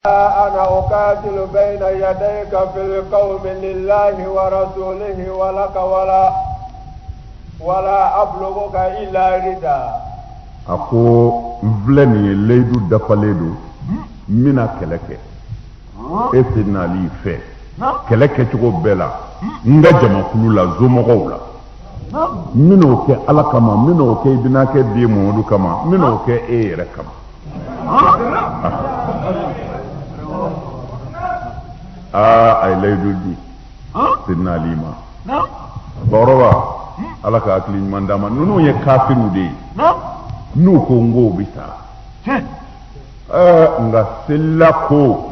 أنا أقاتل بين يديك في القوم لله ورسوله ولك ولا أبلغك إلا ردا. Ako vleni leidu dafaledu mina keleke ese nali fe keleke chugo bela nga jama kulula zomogowla mino ke ala kama mino ke dina ke di modu kama mino ke ere kama ay leidu di sidna lima borowa ala ka akli mandama nunu ye kafiru de nu ko ngo bisa nga silla ko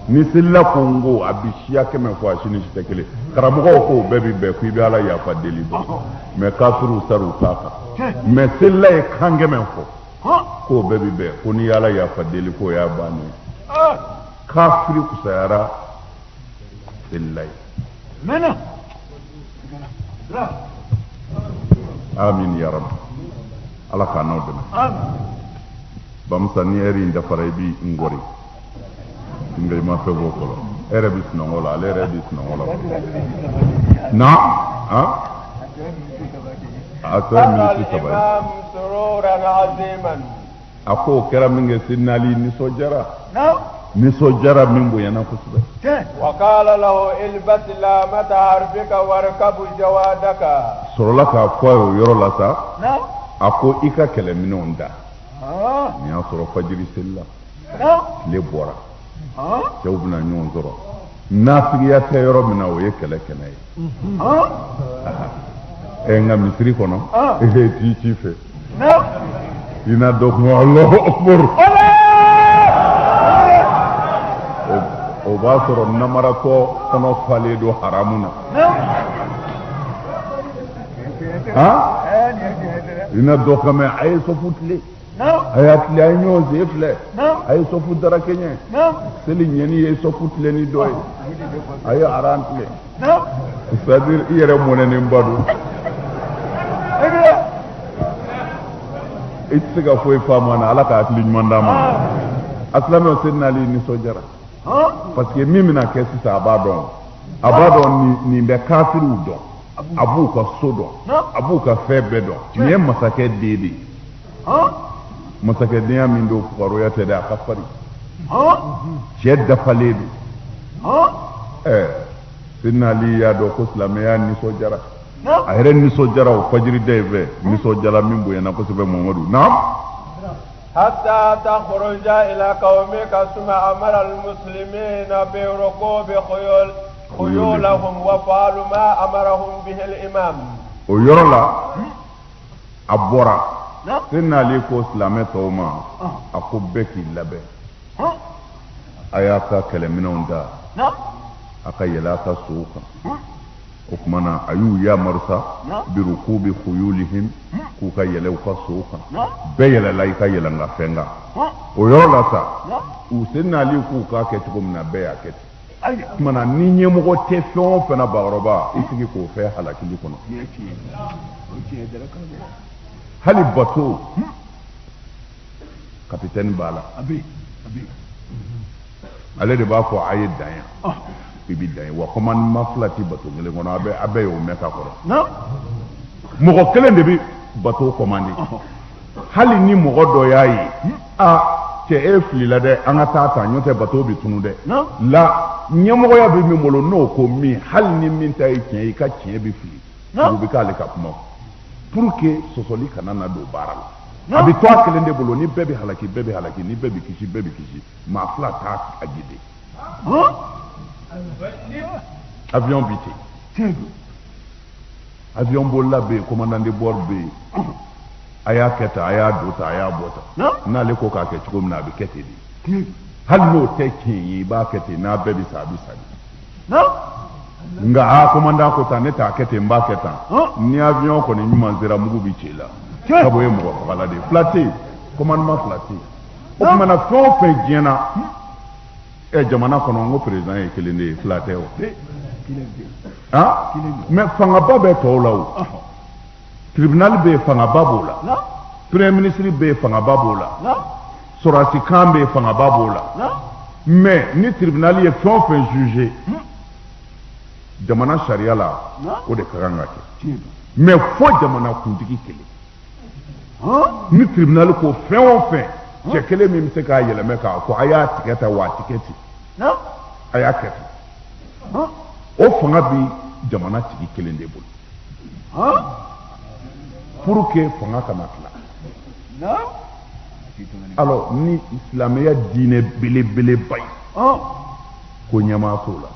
ni silla ko ngo abishiya keme ko ashini shitekele karamugo ko bebi be ku bi ala ya fa deli do me kafiru saru kaka me silla e kangeme ko bebi be ko ni ala ya fa deli ko ya bani kafiru kusayara silla mena amin ya rabbi ala ka naw dana bamsa ni eri nda faray bi ngori ngay ma fe bokolo ere bis no ngola ale ere bis no ngola na ha atar mi ci tabay sururan aziman ako kera minge sinali ni sojara min bo yana kusube wa qala lahu ilbas la mata harfika warkabu jawadaka sorola ka fo yoro la sa ako ika kele minonda ni asoro fajiri sella le bora jawbna nyon zoro nafiya te yoro mina o yekele kenay nga misri kono ti chife ina dok mo Allahu akbar o ba soro namarato kono fale do haramuna ina doka me ay so futle ayat li ay ñoo zefle ay so fut dara kenye seli ñeni ay so futle ni doy ay arantle c'est-à-dire yere mo ne ni mbadu itsiga foy famana ala ka atliñ mandama aslame sedna li ni sojara parce que mimina kesi sa abadon ni be kafiru don abu ka sodo abu ka febe do ni masake dede masake dia min do faro ya teda kafari jedda faledu sinna li ya do ko islamaya ni sojara ayre ni sojara o fajiri deve ni sojara min bo yana ko sebe momadu nam hatta takhruja ila qaumika suma amara almuslimina bi rukubi خيولهم وفعلوا ما أمرهم به الإمام ويرولا أبورا سنة ليكو سلامة توما أكو بكي لبه أياكا كلمنون دا أكا يلاكا سوكا وكمانا أيو يا مرسا بركوب خيولهم كوكا يلوكا سوكا بيلا لايكا يلنغا فنغا ويرولا سا وسنة ليكو كاكي تكمنا بيا كتي mana ni nyemgo te fon fana baroba isigi ko fe halakili kono hali bato capitaine bala ale de ba ko ayi danya bibi danya wa command maflati bato ngele kono abe o meka ko mo ko kelen de bi bato commandé hali ni mo do yayi ke efli la de angata ta nyote bato bi tunu de la nyamogo ya bi mi molo no ko mi hal ni min tay kien ka kien bi fli ko bi kale ka kuma pour que sosoli kana na do baral abi to akele nde bolo ni bebe halaki ni bebe kishi ma fla ta agide avion bité avion bolla be commandant de bord be aya keta aya dota aya bota na le ko ka ke chiko na be kete di hal no teki yi ba kete na bebi sabi nga a komanda ko ta ne ta kete mba keta ni avion ko ni nyuma zira mugu bi chela kabo ye mo bala de flaté commandement flaté o kuma na fe jena jamana kono ngo president e kelende flaté o mais fanga ba be to lawo tribunal be fanga babola premier ministre be fanga babola sorasi kambe fanga babola mais ni tribunal ye fɛn o fɛn jugé jamana sariya la o de ka kan ka kɛ mais fo jamana kuntigi kelen ni tribunal ko fɛn o fɛn cɛ kelen min bɛ se k'a yɛlɛmɛ k'a fɔ a y'a tigɛ ta wa a tigɛ ten a y'a kɛ ten o fanga bi jamana tigi kelen de bolo pour que fanga kana tila alors ni silamɛya diinɛ belebeleba ye ko ɲɛmaa t'o la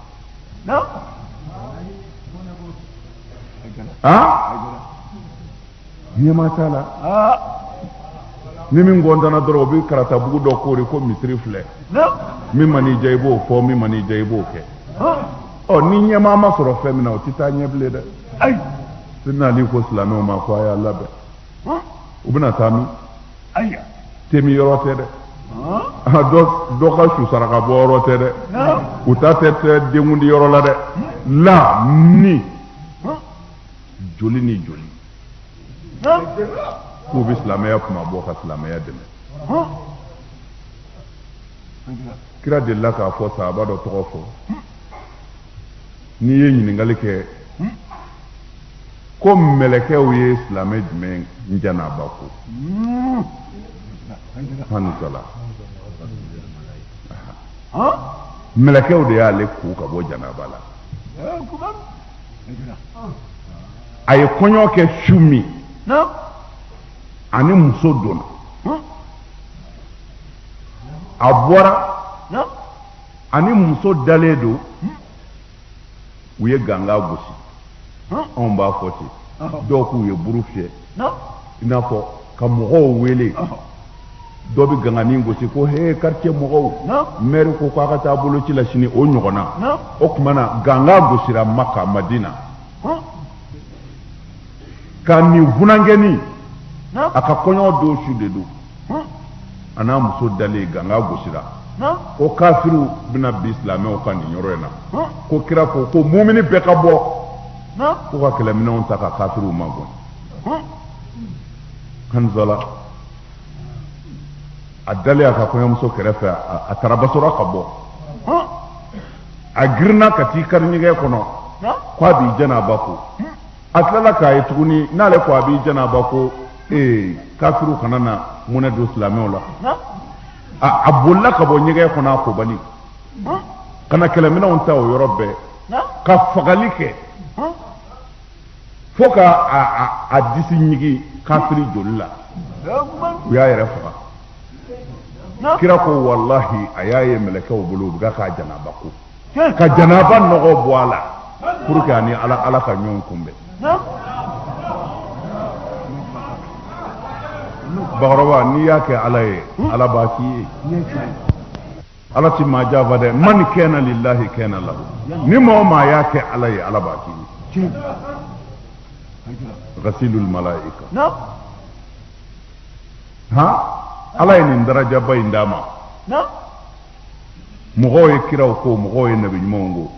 ɲɛmaa t'a la ni min gɔntana dɔrɔn o bɛ karatabugu dɔ koori ko misiri filɛ min man'i diya i b'o fɔ min man'i diya i b'o kɛ ni ɲɛmaa ma sɔrɔ fɛn min na o tɛ taa ɲɛ bilen dɛ sidina ali ko silamɛw ma ko a y'a labɛn u bɛna taa min temi yɔrɔ tɛ dɛ dɔ ka su saraka bɔ yɔrɔ tɛ dɛ u ta tɛ denkundi yɔrɔ la dɛ la ni joli ni joli k'u bɛ silamɛya kuma bɔ ka silamɛya dɛmɛ kira delila k'a fɔ sahaba dɔ tɔgɔ fɔ n'i ye ɲininkali kɛ ko mɛlɛkɛw ye silamɛ jumɛn janaba ko hanusala mɛlɛkɛw de y'ale ko ka bɔ janaba la a ye kɔɲɔ kɛ su min ani muso donna a bɔra ani muso dalen don u ye ganga gosi anw b'a fɔ ten dɔw k'u ye buru fiyɛ i n'a fɔ ka mɔgɔw wele dɔ bɛ ganganin gosi ko he quartier mɔgɔw maire ko k'a ka taa boloci la sini o ɲɔgɔnna o tuma na ganga gosira Maka Madina ka nin funankɛnin a ka kɔɲɔ don su de don a n'a muso dalen ganga gosira ko kafiru bɛna bi silamɛw kan nin yɔrɔ in na ko kira ko mumini bɛɛ ka bɔ ko ka kɛlɛminɛnw ta ka kafiruw magɔn Hanzala a dalen a ka kɔɲɔmuso kɛrɛfɛ a taara basora ka bɔ a girinna ka t'i kari ɲɛgɛn kɔnɔ ko a b'i janaba ko a tilala k'a ye tuguni n'ale ko a b'i janaba ko kafiru kana na munɛ don silamɛw la a bolila ka bɔ ɲɛgɛn kɔnɔ a kobali ka na kɛlɛminɛnw ta o yɔrɔ bɛɛ ka fagali kɛ fo ka a disi ɲigi kafiri joli la u y'a yɛrɛ faga kira ko wallahi a y'a ye mɛlɛkɛw bolo u bɛ k'a janaba ko ka janaba nɔgɔ bɔ a la pour que ani ala ka ɲɔgɔn kunbɛn bakɔrɔba n'i y'a kɛ ala ye ala b'a k'i ye ala ti maa janfa dɛ man kana lillahi kana lahu ni maa o maa y'a kɛ ala ye ala b'a k'i ye ghasilul malaika ala ye nin darajaba in d'a ma mɔgɔw ye kiraw ko mɔgɔw ye nabi ɲumanw ko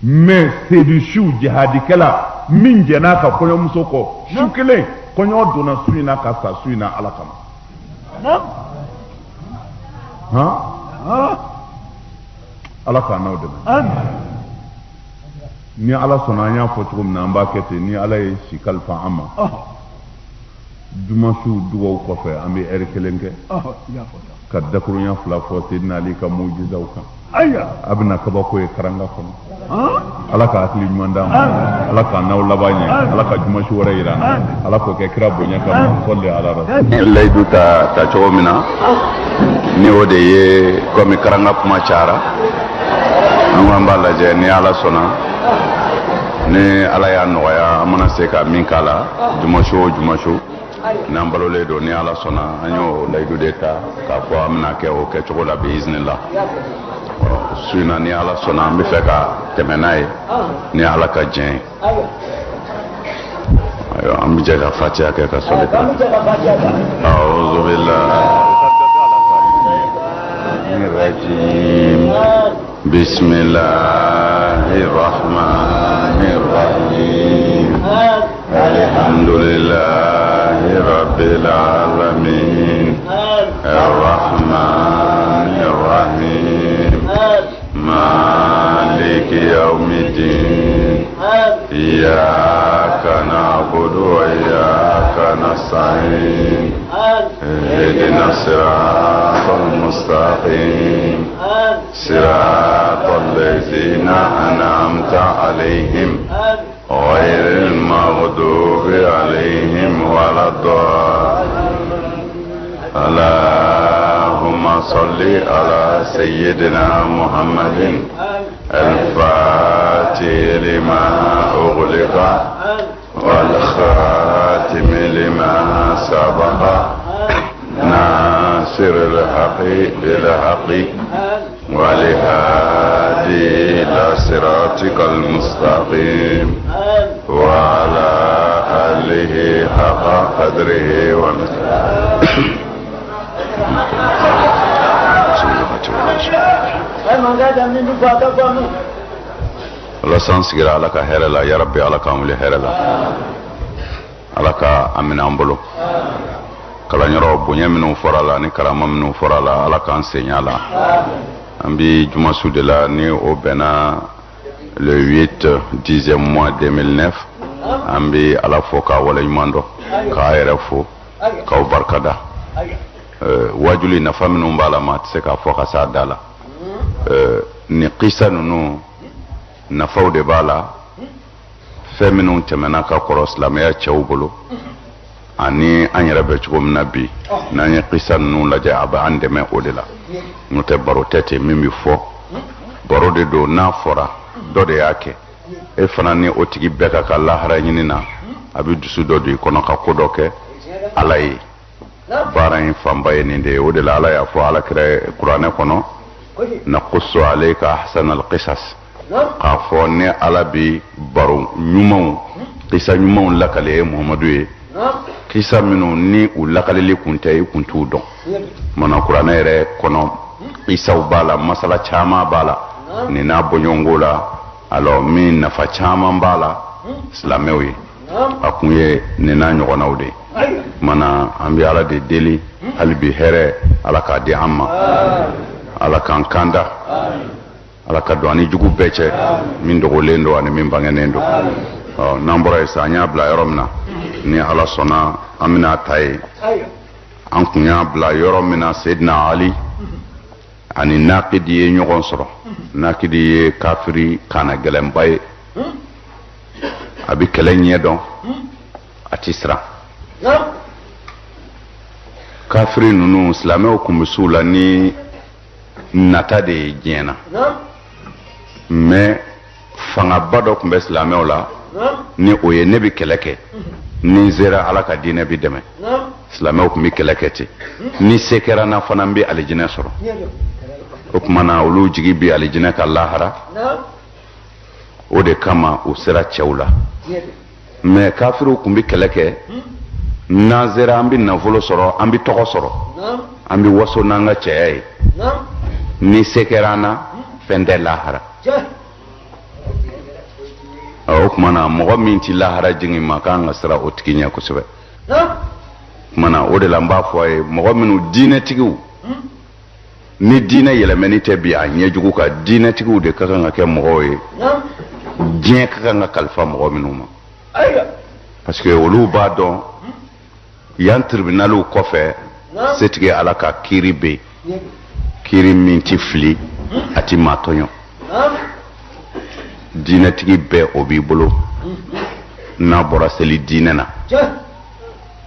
mais sedusiw jihadikɛla min jɛn'a ka kɔɲɔmuso kɔ su kelen kɔɲɔ donna su in na ka sa su in na ala kama ala k'a n'aw dɛmɛ ni ala sɔnna an y'a fɔ cogo min na an b'a kɛ ten ni ala ye si kalifa an ma jumasu dugawu kɔfɛ an bɛ ɛri kelen kɛ ka dakurunya fila fɔ Seydina Ali ka mujizaw kan a bɛna kabako ye karanga kɔnɔ ala ka hakili ɲuman d'an ma ala k'a n'aw laban ɲɛ ala ka jumasu wɛrɛ yira an na ala k'o kɛ kira bonya kama sɔli ala rasul layidu ta cogo min na ni o de ye komi karanga kuma cayara an ko an b'a lajɛ ni ala sɔnna ni ala y'a nɔgɔya an mana se ka min k'a la jumasu o jumasu n'an balolen don ni ala sɔnna an y'o layidu de ta k'a fɔ an bɛna kɛ o kɛcogo la bi izinila su in na ni ala sɔnna an bɛ fɛ ka tɛmɛ n'a ye ni ala ka diɲɛ ye ayiwa an bɛ jɛ ka fatiha kɛ ka sɔli kɛ a'udhu billahi rajim bismillahir rahmanir rahim alhamdulillahi rabbil alamin arrahmanir rahim يوم الدين إياك نعبد وإياك نستعين اهدنا الصراط المستقيم صراط الذين أنعمت عليهم غير المغضوب عليهم ولا الضالين. اللهم صل على سيدنا محمد الفاتح لما أغلق والخاتم لما سبق ناصر الحق بالحق والهادي إلى صراطك المستقيم وعلى آله حق قدره ومقداره. Allah san sigira ala ka hɛrɛ la ya rabbi ala k'an wuli hɛrɛ la ala ka a minɛ an bolo kalanyɔrɔ bonya minnu fɔra la ni karama minnu fɔra la ala k'an senya la an bi jumasu de la ni o bɛnna le 8/10 mois 2009 an bi ala fo k'a waleɲuman dɔn k'a yɛrɛ fo k'aw barikada wajuli nafa minnu b'a la ma tɛ se k'a fɔ ka s'a da la ni kisa ninnu nafaw de b'a la fɛn minnu tɛmɛna ka kɔrɔ silamɛya cɛw bolo ani an yɛrɛ bɛ cogo min na bi n'an ye kisa ninnu lajɛ a bɛ an dɛmɛ o de la n'o tɛ baro tɛ ten min bɛ fɔ baro de don n'a fɔra dɔ de y'a kɛ e fana ni o tigi bɛɛ ka ka lahara ɲini na a bɛ dusu dɔ don i kɔnɔ ka ko dɔ kɛ ala ye baara in fanba ye nin de ye o de la ala y'a fɔ alakira kuranɛ kɔnɔ naqussu alayka ahsana alqisas k'a fɔ ne ala bi baro ɲumanw kisa ɲumanw lakale ye muhamadu ye kisa minnu ni u lakaleli kun tɛ i kun t'u dɔn mana kuranɛ yɛrɛ kɔnɔ kisaw b'a la masala caman b'a la nin n'a bɔɲɔgɔnko la alors min nafa caman b'a la silamɛw ye a kun ye nin n'a ɲɔgɔnnaw de mana an bɛ ala de deli hali bi hɛrɛ ala k'a di an ma ala k'an kanda ala ka don ani jugu bɛɛ cɛ min dogolen don ani min bangenen don n'an bɔra yen sa an y'a bila yɔrɔ min na ni ala sɔnna an bɛna ta ye an kun y'a bila yɔrɔ min na Seydina Ali ani Nakidi ye ɲɔgɔn sɔrɔ Nakidi ye kafiri kana gɛlɛnba ye a bɛ kɛlɛ ɲɛdɔn a ti siran kafiri ninnu silamɛw kun bɛ s'u la ni nata de ye diɲɛ na mais fangaba dɔ tun bɛ silamɛw la ni o ye ne bɛ kɛlɛ kɛ ni n sera ala ka diinɛ bɛ dɛmɛ silamɛw tun bɛ kɛlɛ kɛ ten ni se kɛra n na fana n bɛ alijinɛ sɔrɔ o tuma na olu jigi bɛ alijinɛ ka lahara o de kama u sera cɛw la mais kafiriw tun bɛ kɛlɛ kɛ n'an sera an bɛ nafolo sɔrɔ an bɛ tɔgɔ sɔrɔ an bɛ waso n'an ka cɛya ye ni se kɛra an na fɛn tɛ lahara o tuma na mɔgɔ min tɛ lahara jigin ma k'an ka siran o tigi ɲɛ kosɛbɛ tuma na o de la n b'a fɔ a ye mɔgɔ minnu diinɛtigiw ni diinɛ yɛlɛmɛni tɛ bi a ɲɛjugu kan diinɛtigiw de ka kan ka kɛ mɔgɔw ye diɲɛ ka kan ka kalifa mɔgɔ minnu ma parce que olu b'a dɔn yan tribunaliw kɔfɛ setigi ala ka kiiri bɛ yen kiiri min tɛ fili a tɛ maa tɔɲɔ diinɛtigi bɛɛ o b'i bolo n'a bɔra seli diinɛ na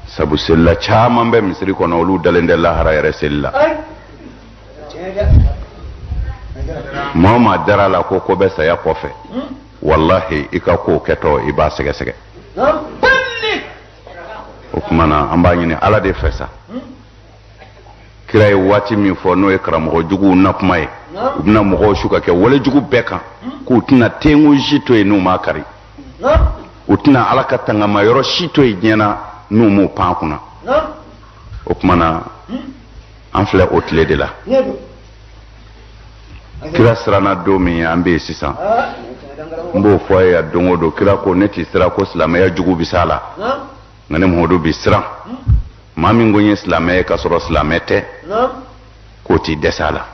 sabu selila caman bɛ misiri kɔnɔ olu dalen tɛ lahara yɛrɛ seli la maa o maa dara la ko bɛ saya kɔfɛ wallahi i ka kow kɛtɔ i b'a sɛgɛsɛgɛ o tuma na an b'a ɲini ala de fɛ sa kira ye waati min fɔ n'o ye karamɔgɔ juguw na kuma ye u bɛna mɔgɔw su ka kɛ walejugu bɛɛ kan k'u tɛna tengu si to yen n'u m'a kari u tɛna ala ka tangama yɔrɔ si to yen diɲɛ na n'u m'u pan kunna o tuma na an filɛ o tile de la kira siranna don min an bɛ yen sisan n b'o fɔ a ye don o don kira ko ne tɛ siran ko silamɛya jugu bɛ s'a la nka ne Muhamadu bɛ siran maa min ko n ye silamɛ ye k'a sɔrɔ silamɛ tɛ k'o t'i dɛsɛ a la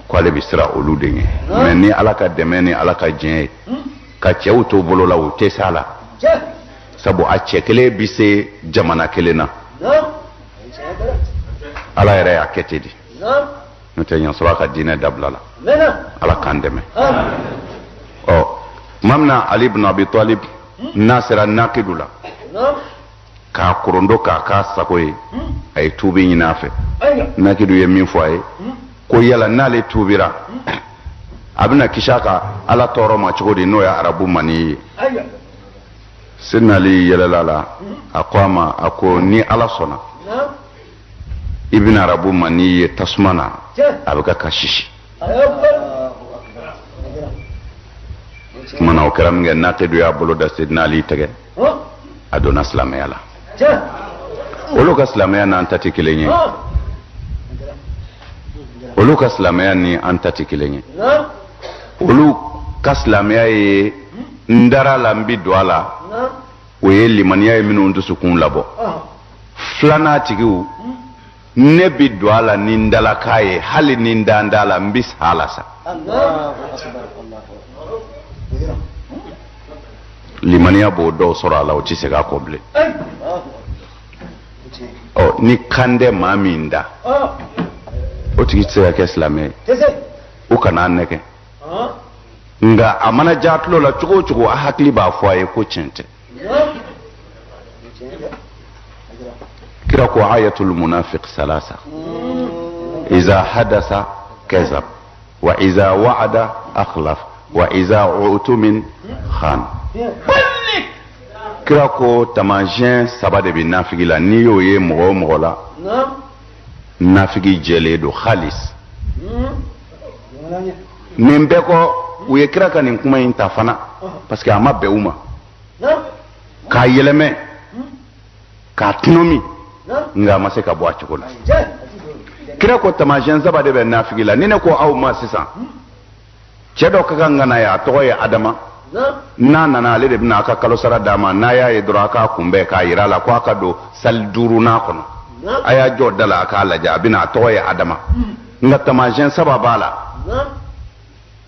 ko ale bi sira olu de ɲɛ mais ni ala ka dɛmɛ ni ala ka diɲɛ ye ka cɛw to bolo la u tɛ s'a la sabu a cɛ kelen bi se jamana kelen na ala yɛrɛ y'a kɛ ten de n'o tɛ ɲasɔrɔ a ka diinɛ dabila la ala k'an dɛmɛ ɔ tuma min na ali ibn abi talib n'a sera nakidu la k'a korondo k'a k'a sago ye a ye tuubi ɲini a fɛ nakidu ye min fɔ a ye ko yala n'ale tuubira a bɛna kisi a ka ala tɔɔrɔ ma cogo di n'o ye arabu mani ye senali yɛlɛla la a ko a ma a ko ni ala sɔnna i bɛna arabu mani ye tasuma na a bɛ ka sisi tuma na o kɛra min kɛ nakidu y'a bolo da senina ali tɛgɛ a donna silamɛya la olu ka silamɛya n'an ta tɛ kelen ye olu ka silamɛya ni an ta tɛ kelen ye olu ka silamɛya ye n dara la n bi don a la o ye limaniya ye minnu dusukun labɔ filanan tigiw ne bi don a la ni n dala k'a ye hali ni n da n da la n bi sa a la sa limaniya b'o dɔw sɔrɔ a la o tɛ se k'a kɔ bilen ɔ ni kan tɛ maa min da o tigi tɛ se ka kɛ silamɛ ye o kana nɛgɛ nka a mana ja tulo la cogo o cogo a hakili b'a fɔ a ye ko tiɲɛ tɛ kira ko ayatul munafiq salasa iza hadasa kazab wa iza wa'ada akhlaf wa iza utumin khan kira ko tamasiyɛn saba de bɛ nafigi la n'i y'o ye mɔgɔ o mɔgɔ la nafigi jɛlen don halis nin bɛɛ kɔ u ye kira ka nin kuma in ta fana parce que a ma bɛn u ma k'a yɛlɛmɛ k'a tunumi nka a ma se ka bɔ a cogo la kira ko tamasiyɛn saba de bɛ nafigi la ni ne ko aw ma sisan cɛ dɔ ka kan ka na ye a tɔgɔ ye adama n'a nana ale de bɛna a ka kalo sara d'a ma n'a y'a ye dɔrɔn a k'a kunbɛn k'a yira a la ko a ka don sali 5nan kɔnɔ a y'a jɔ da la a k'a lajɛ a bɛna a tɔgɔ ye adama nka tamasiyɛn saba b'a la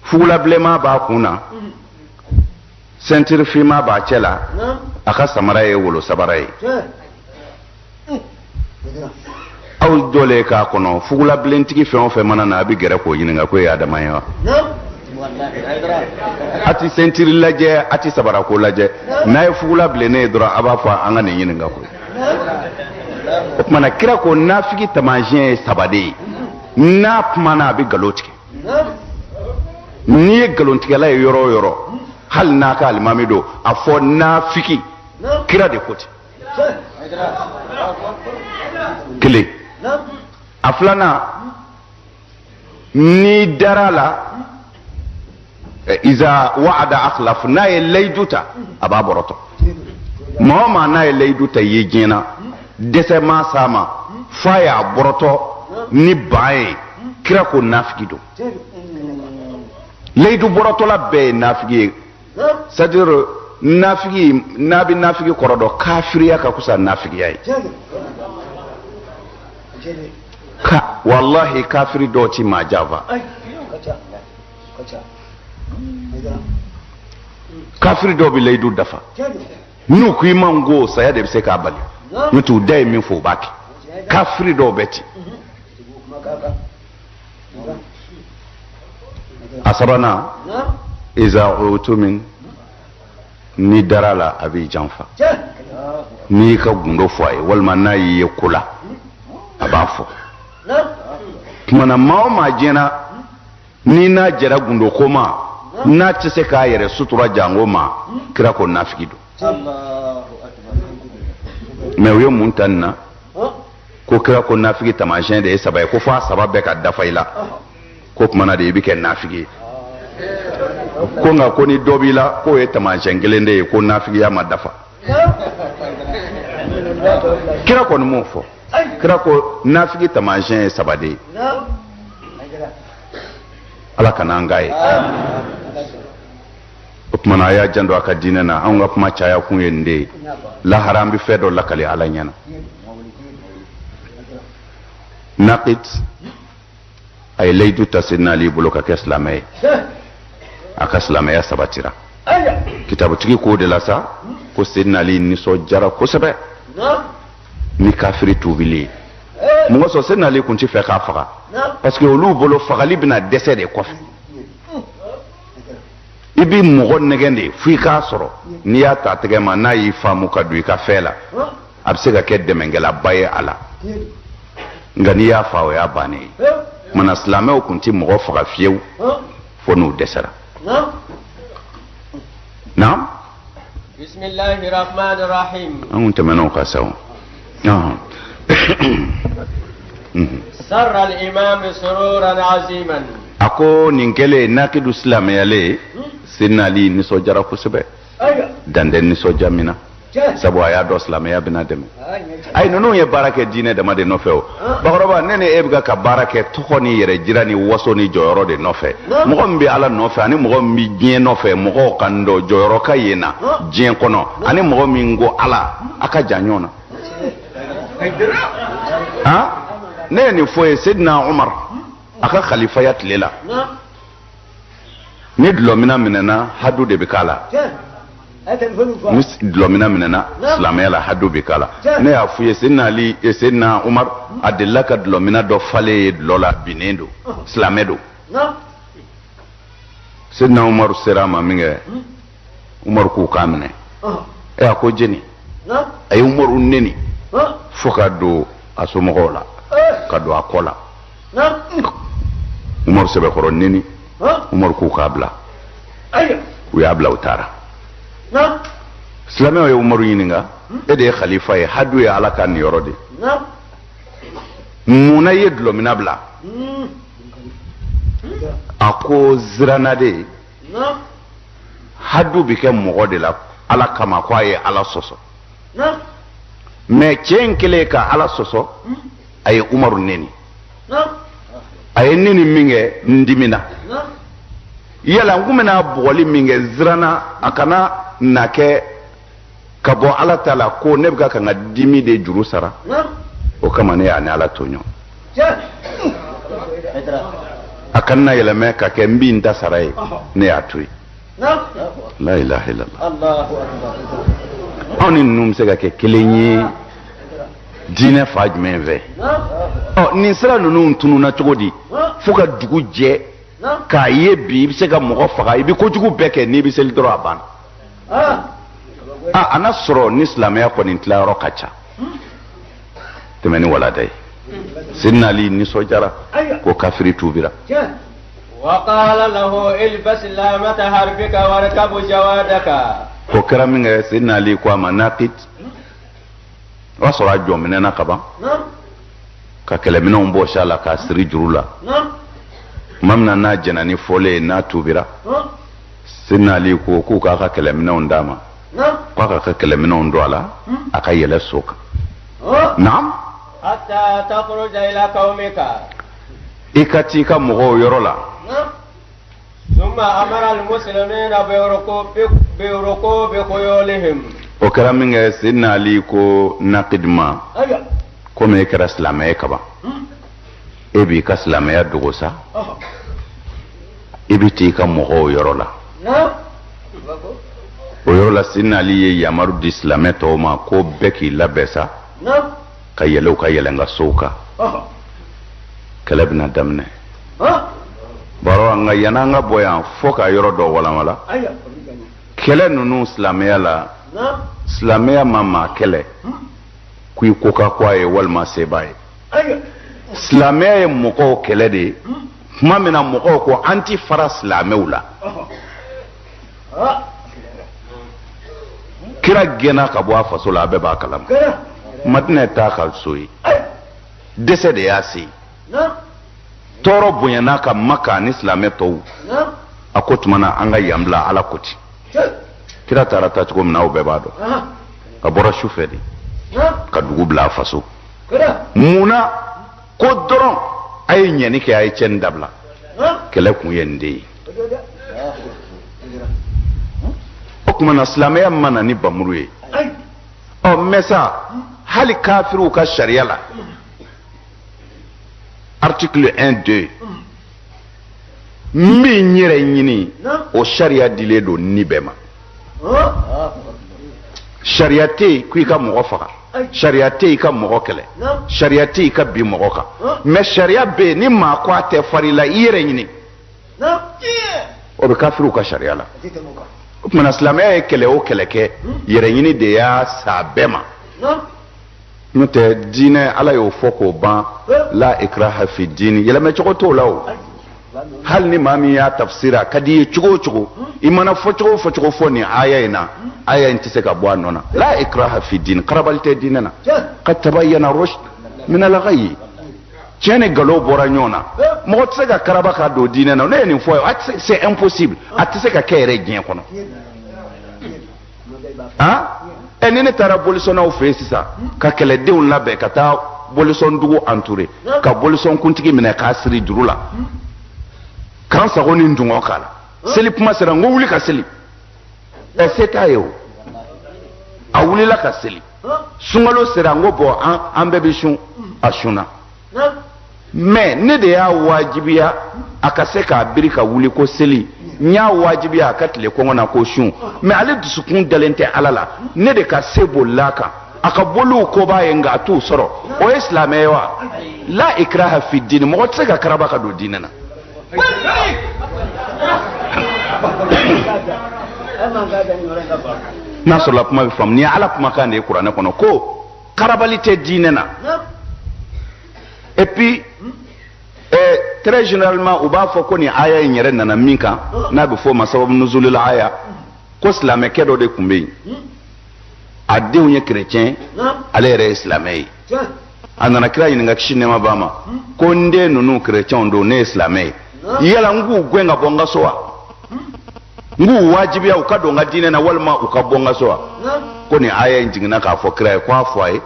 fugulabilenman b'a kun na sentiri finman b'a cɛ la a ka samara ye wolo sabara ye aw jɔlen k'a kɔnɔ fugulabilentigi fɛn o fɛn mana na a bɛ gɛrɛ k'o ɲininka ko ye adama ye wa a ti sentiri lajɛ a ti sabarako lajɛ n'a ye fugulabilennen ye dɔrɔn a b'a fɔ an ka nin ɲininka ko o tuma na kira ko nafigi tamasiyɛn ye saba de ye n'a kumana a bɛ nkalon tigɛ n'i ye nkalontigɛla ye yɔrɔ o yɔrɔ hali n'a ka alimami don a fɔ nafigi kira de ko ten kelen a filanan n'i dara la iza wa'ada akhlaf n'a ye layidu ta a b'a bɔrɔtɔ maa o maa n'a ye layidu ta ye diɲɛ na dɛsɛ ma s'a ma f'a y'a bɔrɔtɔ ni ban ye kira ko nafigi don layidu bɔrɔtɔla bɛɛ ye nafigi ye c'est à dire nafigi n'a bɛ nafigi kɔrɔ dɔn kafiriya ka kusa nafigiya ye ka wallahi kafiri dɔw ti maa janfa kafiri dɔw bɛ layidu dafa n'u ko i man go saya de bɛ se k'a bali n'o tɛ u da ye min fɔ u b'a kɛ kafiri dɔw bɛ ten a sabanan iza utumin ni dara la a b'i janfa n'i y'i ka gundo fɔ a ye walima n'a y'i ye ko la a b'a fɔ tuma na maa o maa diɲɛna n'i n'a jɛra gundo ko ma n'a tɛ se k'a yɛrɛ sutura jango ma kira ko nafigi don mais u ye mun ta nin na ko kira ko nafigi tamasiyɛn de ye saba ye ko f'a saba bɛɛ ka dafa i la ko tuma na de i bɛ kɛ nafigi ye ko nka ko ni dɔ b'i la k'o ye tamasiyɛn kelen de ye ko nafigiya ma dafa kira kɔni m'o fɔ kira ko nafigi tamasiyɛn ye saba de ye ala ka n'an k'a ye o tuma na a y'a janto a ka diinɛ na anw ka kuma caya kun ye nin de ye lahara an bɛ fɛn dɔ lakali ala ɲɛna naqid a ay laydu ta sidna ali bolo ka kɛ silamɛ ye a ka silamɛya sabatira kitabutigi ko de la sa ko sidna ali nisɔndiyara kosɛbɛ ni kafiri tubili mɔgɔ sɔrɔ sidna ali kun tɛ fɛ k'a faga parce que olu bolo fagali bɛna dɛsɛ de kɔfɛ i bi mɔgɔ nɛgɛn de f'i k'a sɔrɔ n'i y'a ta tɛgɛ ma n'a y'i faamu ka don i ka fɛn la a bɛ se ka kɛ dɛmɛkɛlaba ye a la nka n'i y'a fa o y'a bannen ye mana silamɛw kun tɛ mɔgɔ faga fiyewu fo n'u dɛsɛra naam bismillahi rahmani rahim an kun tɛmɛna o kan sa o sarra al-imam sururan aziman a ko nin kɛlen nakidu silamɛyalen sidna ali nisɔndiyara kosɛbɛ dantɛ nisɔndiya min na sabu a y'a dɔn silamɛya bɛna dɛmɛ ayi ninnu ye baara kɛ diinɛ dama de nɔfɛ o bakɔrɔba ne ni e bɛ ka baara kɛ tɔgɔ ni yɛrɛ jira ni waso ni jɔyɔrɔ de nɔfɛ mɔgɔ min bɛ ala nɔfɛ ani mɔgɔ min bɛ diɲɛ nɔfɛ mɔgɔw ka n dɔn jɔyɔrɔ ka yen na diɲɛ kɔnɔ ani mɔgɔ min ko ala a ka jan ɲɔgɔn na ne ye nin fɔ ye sidina umar a ka khalifaya tile la ni dulɔmina minɛna hadu de bɛ k'a la ni dulɔmina minɛna silamɛya la hadu bɛ k'a la ne y'a fɔ ye sidina umar a delila ka dulɔmina dɔ falen ye dulɔ la binnen don silamɛ don sidina umar sera a ma min kɛ umar k'u k'a minɛ a ko jeni a ye umaru neni fo ka don a somɔgɔw la ka don a kɔ la umaru sɛbɛkɔrɔ neni umaru k'u k'a bila u y'a bila u taara silamɛw ye umaru ɲininka e de ye khalifa ye hadu ye ala ka niyɔrɔ de munna i ye dulɔmina bila a ko ziranna de hadu bɛ kɛ mɔgɔ de la ala kama ko a ye ala sɔsɔ mɛ cɛ in kɛlen ka ala sɔsɔ a ye umaru neni a ye neni min kɛ n dimina yala n kun bɛna bɔgɔli min kɛ ziranna a kana na kɛ ka bɔ ala ta la ko ne bɛ ka n ka dimi de juru sara o kama ne y'a ni ala to ɲɔgɔn a kana na yɛlɛmɛ ka kɛ n b'i ta sara ye ne y'a to yen la ilaha illallah anw ni ninnu bɛ se ka kɛ kelen ye diinɛ fa jumɛn fɛ nin sira ninnu tununna cogo di fo ka dugu jɛ k'a ye bi i bɛ se ka mɔgɔ faga i bɛ kojugu bɛɛ kɛ n'i bɛ seli dɔrɔn a banna a n'a sɔrɔ ni silamɛya kɔni tilayɔrɔ ka ca tɛmɛ ni walada ye sidina ali nisɔndiyara ko kafiri tuubira وقال له البس لامة حربك واركب جوادك o kɛra min kɛ sidina ali ko a ma nakit o y'a sɔrɔ a jɔminɛna ka ban ka kɛlɛminɛnw bɔ si a la k'a siri juru la tuma min na n'a jɛna ni fɔlen ye n'a tuubira sidina ali ko k'u k'a ka kɛlɛminɛnw d'a ma k'a ka kɛlɛminɛnw don a la a ka yɛlɛ so kan naam حتى تخرج إلى قومك i ka t'i ka mɔgɔw yɔrɔ la ثم أمر المسلمين بركوب خيولهم o kɛra min kɛ sidina ali ko nakid ma komi e kɛra silamɛ ye kaban e b'i ka silamɛya dogo sa i bɛ t'i ka mɔgɔw yɔrɔ la o yɔrɔ la sidina ali ye yamaru di silamɛ tɔw ma ko bɛɛ k'i labɛn sa ka yɛlɛ ka yɛlɛ n ka sow kan kɛlɛ bɛna daminɛ baro nka yanni an ka bɔ yan fo ka yɔrɔ dɔ walanwala kɛlɛ ninnu silamɛya la silamɛya ma maa kɛlɛ k'i ko ka ko a ye walima seba ye silamɛya ye mɔgɔw kɛlɛ de ye tuma min na mɔgɔw ko an ti fara silamɛw la kira gɛnna ka bɔ a faso la a bɛɛ b'a kalama madina ye taa ka so ye dɛsɛ de y'a se tɔɔrɔ bonyana ka maka ni silamɛ tɔw a ko tuma na an ka yan bila ala ko ten kira taara taa cogo min na aw bɛɛ b'a dɔn a bɔra su fɛ de ka dugu bila a faso munna ko dɔrɔn a ye ɲɛni kɛ a ye cɛnni dabila kɛlɛ kun ye nin de ye o tuma na silamɛya mana ni bamuru ye mɛ sa hali kafiriw ka sariya la article 1 2 min yɛrɛ ɲini o sariya dilen don ni bɛɛ ma sariya tɛ yen ko i ka mɔgɔ faga sariya tɛ yen i ka mɔgɔ kɛlɛ sariya tɛ yen i ka bin mɔgɔ kan mais sariya bɛ yen ni maa ko a tɛ fari la i yɛrɛ ɲini o bɛ kafiriw ka sariya la o tumana silamɛya ye kɛlɛ o kɛlɛ kɛ yɛrɛ ɲini de y'a sa bɛɛ ma n'o tɛ diinɛ ala y'o fɔ k'o ban la ikraha fi diini yɛlɛmɛcogo t'o la o hali ni maa min y'a tafsira a ka di i ye cogo o cogo i mana fɔcogo o fɔcogo fɔ nin aya in na aya in tɛ se ka bɔ a nɔ na la ikraha fi diini karabali tɛ diinɛ na qad tabayyana rushd min al-ghayy tiɲɛ ni nkalon bɔra ɲɔgɔn na mɔgɔ tɛ se ka karaba ka don diinɛ na ne ye nin fɔ ye c'est impossible a tɛ se ka kɛ yɛrɛ diɲɛ kɔnɔ ni ne taara bolisɔnnaw fɛ yen sisan ka kɛlɛdenw labɛn ka taa bolisɔn dugu entouré ka bolisɔn kuntigi minɛ k'a siri juru la k'an sago ni dungɔ k'a la seli kuma sera n ko wuli ka seli se t'a ye o a wulila ka seli sunkalo sera n ko bɔn an bɛɛ bɛ sun a sunna mais ne de y'a wajibiya a ka se k'a biri ka wuli ko seli n y'a wajibiya a ka tile kɔngɔ na ko sun mais ale dusukun dalen tɛ ala la ne de ka se bolila kan a ka boliw ko b'a ye nka a t'u sɔrɔ o ye silamɛ ye wa la ikraha fi diini mɔgɔ tɛ se ka karaba ka don diinɛ na n'a sɔrɔla kuma bɛ faamu ni ala kumakan de ye kuranɛ kɔnɔ ko karabali tɛ diinɛ na et puis très généralement u b'a fɔ ko nin aya in yɛrɛ nana min kan n'a bɛ fɔ o ma sababu nuzulil aya ko silamɛkɛ dɔ de tun bɛ yen a denw ye chrétien ale yɛrɛ ye silamɛ ye a nana kira ɲininka kisi nɛɛma b'a ma ko n den ninnu chrétienw don ne ye silamɛ ye yala n k'u gɛn ka bɔ n ka so wa n k'u wajibiya u ka don n ka diinɛ na walima u ka bɔ n ka so wa ko nin aya in jiginna k'a fɔ kira ye ko a fɔ a ye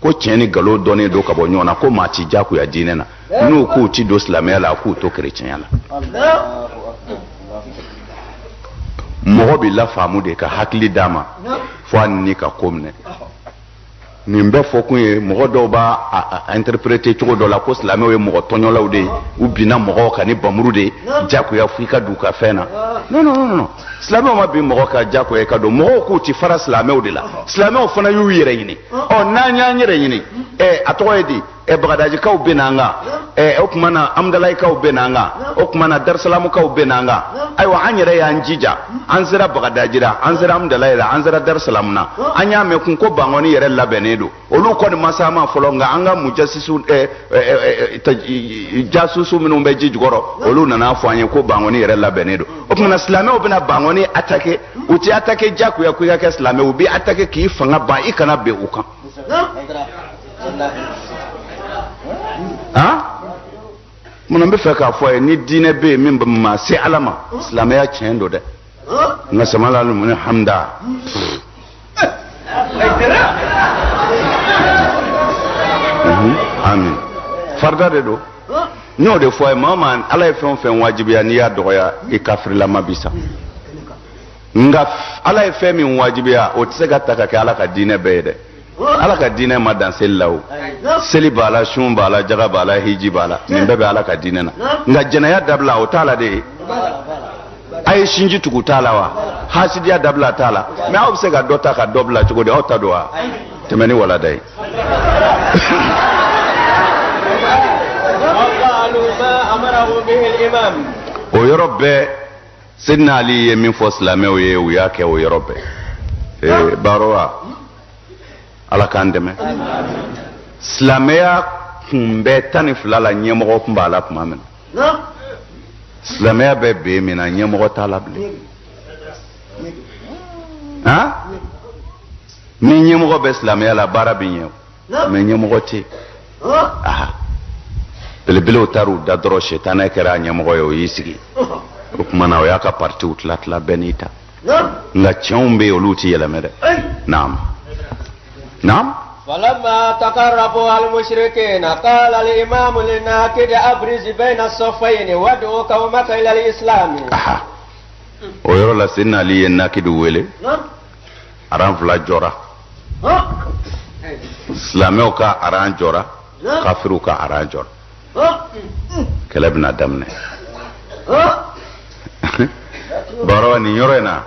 ko tiɲɛ ni nkalon dɔnnen don ka bɔ ɲɔgɔn na ko maa ti diyagoya diinɛ na n'u k'u ti don silamɛya la k'u to kerecɛnya la mɔgɔ bɛ lafaamu de ka hakili d'a ma fo a ni ka ko minɛ nin bɛɛ fɔ kun ye mɔgɔ dɔw b'a interpréter cogo dɔ la ko silamɛw ye mɔgɔ tɔɲɔlaw de ye u binna mɔgɔw kan ni bamuru de ye diyagoya fo i ka don u ka fɛn na non silamɛw ma bin mɔgɔ ka diyagoya i ka don mɔgɔw k'u ti fara silamɛw de la silamɛw fana y'u yɛrɛ ɲini n'an y'an yɛrɛ ɲini a tɔgɔ ye di bagadajikaw bɛ n'an kan o tuma na amdalayikaw bɛ n'an kan o tuma na darisalamukaw bɛ n'an kan ayiwa an yɛrɛ y'an jija an sera bagadajira an sera amdalayi la an sera darisalamu na an y'a mɛn kun ko bangɔni yɛrɛ labɛnnen don olu kɔni ma s'an ma fɔlɔ nka an ka mujasisu jasusu minnu bɛ ji jukɔrɔ olu nana fɔ an ye ko bangɔni yɛrɛ labɛnnen don o tuma na silamɛw bɛna bangɔni attaquer u tɛ attaquer diyagoya ko i ka kɛ silamɛ u bɛ attaquer k'i fanga ban i kana bɛn u kan mun bɛ fɛ k'a fɔ ye ni diinɛ bɛ yen min bɛ maa se ala ma silamɛya tiɲɛ don dɛ nka samala ni hamda amin farida de don n y'o de fɔ ye maa maa ala ye fɛn o fɛn wajibiya n'i y'a dɔgɔya i kafirilama bi sa nka ala ye fɛn min wajibiya o tɛ se ka ta ka kɛ ala ka diinɛ bɛɛ ye dɛ ala ka diinɛ ma dan seli la o seli b'a la sun b'a la jaga b'a la hiji b'a la nin bɛɛ bɛ ala ka diinɛ na nka jɛnɛya dabila o t'a la de a ye sinji tugu t'a la wa hasidiya dabila t'a la mais aw bɛ se ka dɔ ta ka dɔ bila cogo di aw ta don wa tɛmɛ ni walada ye o yɔrɔ bɛɛ Seydina Ali ye min fɔ silamɛw ye u y'a kɛ o yɔrɔ bɛɛ baaro wa ala k'an dɛmɛ silamɛya kun bɛ 12 la ɲɛmɔgɔ kun b'a la tuma min silamɛya bɛ bɛn min na ɲɛmɔgɔ t'a la bilen ni ɲɛmɔgɔ bɛ silamɛya la baara bɛ ɲɛ mais ɲɛmɔgɔ tɛ belebelew taar'u da dɔrɔn sɛtanɛ kɛra a ɲɛmɔgɔ ye o y'i sigi o tuma na o y'a ka partiw tila bɛɛ n'i ta nka tiɲɛw bɛ yen olu tɛ yɛlɛmɛ dɛ نعم فلما تقربوا المشركين قال الإمام للناكد أبرز بين الصفين وادعو قومك إلى الإسلام ويرى لسنا لي الناكد ويلي أران فلا جورا إسلاميوكا أران جورا كافروكا أران جورا كلابنا دمنا baro ni yoro na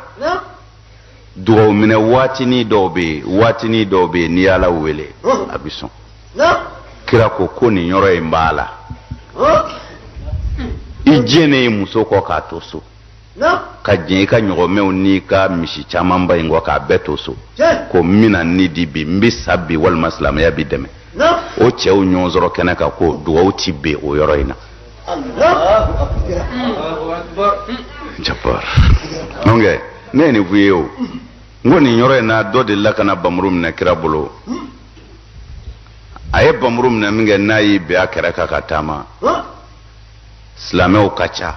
dugaw minɛ waatini dɔw bɛ ni ala wele a bɛ sɔn kira ko nin yɔrɔ in b'a la i jɛnɛ ye muso kɔ k'a to so ka jɛn i ka ɲɔgɔnmɛw n'i ka misi caman ba in kɔ k'a bɛɛ to so ko n bɛna ni di bi n bɛ sa bi walima silamɛya bi dɛmɛ o cɛw ɲɔgɔn sɔrɔ kɛnɛ kan ko dugaw ti bɛn o yɔrɔ in na jabar donc ne ye nin f'i ye o n ko nin yɔrɔ in na dɔ delila ka na bamuru minɛ kira bolo a ye bamuru minɛ min kɛ n'a y'i bɛn a kɛrɛ kan ka taama silamɛw ka ca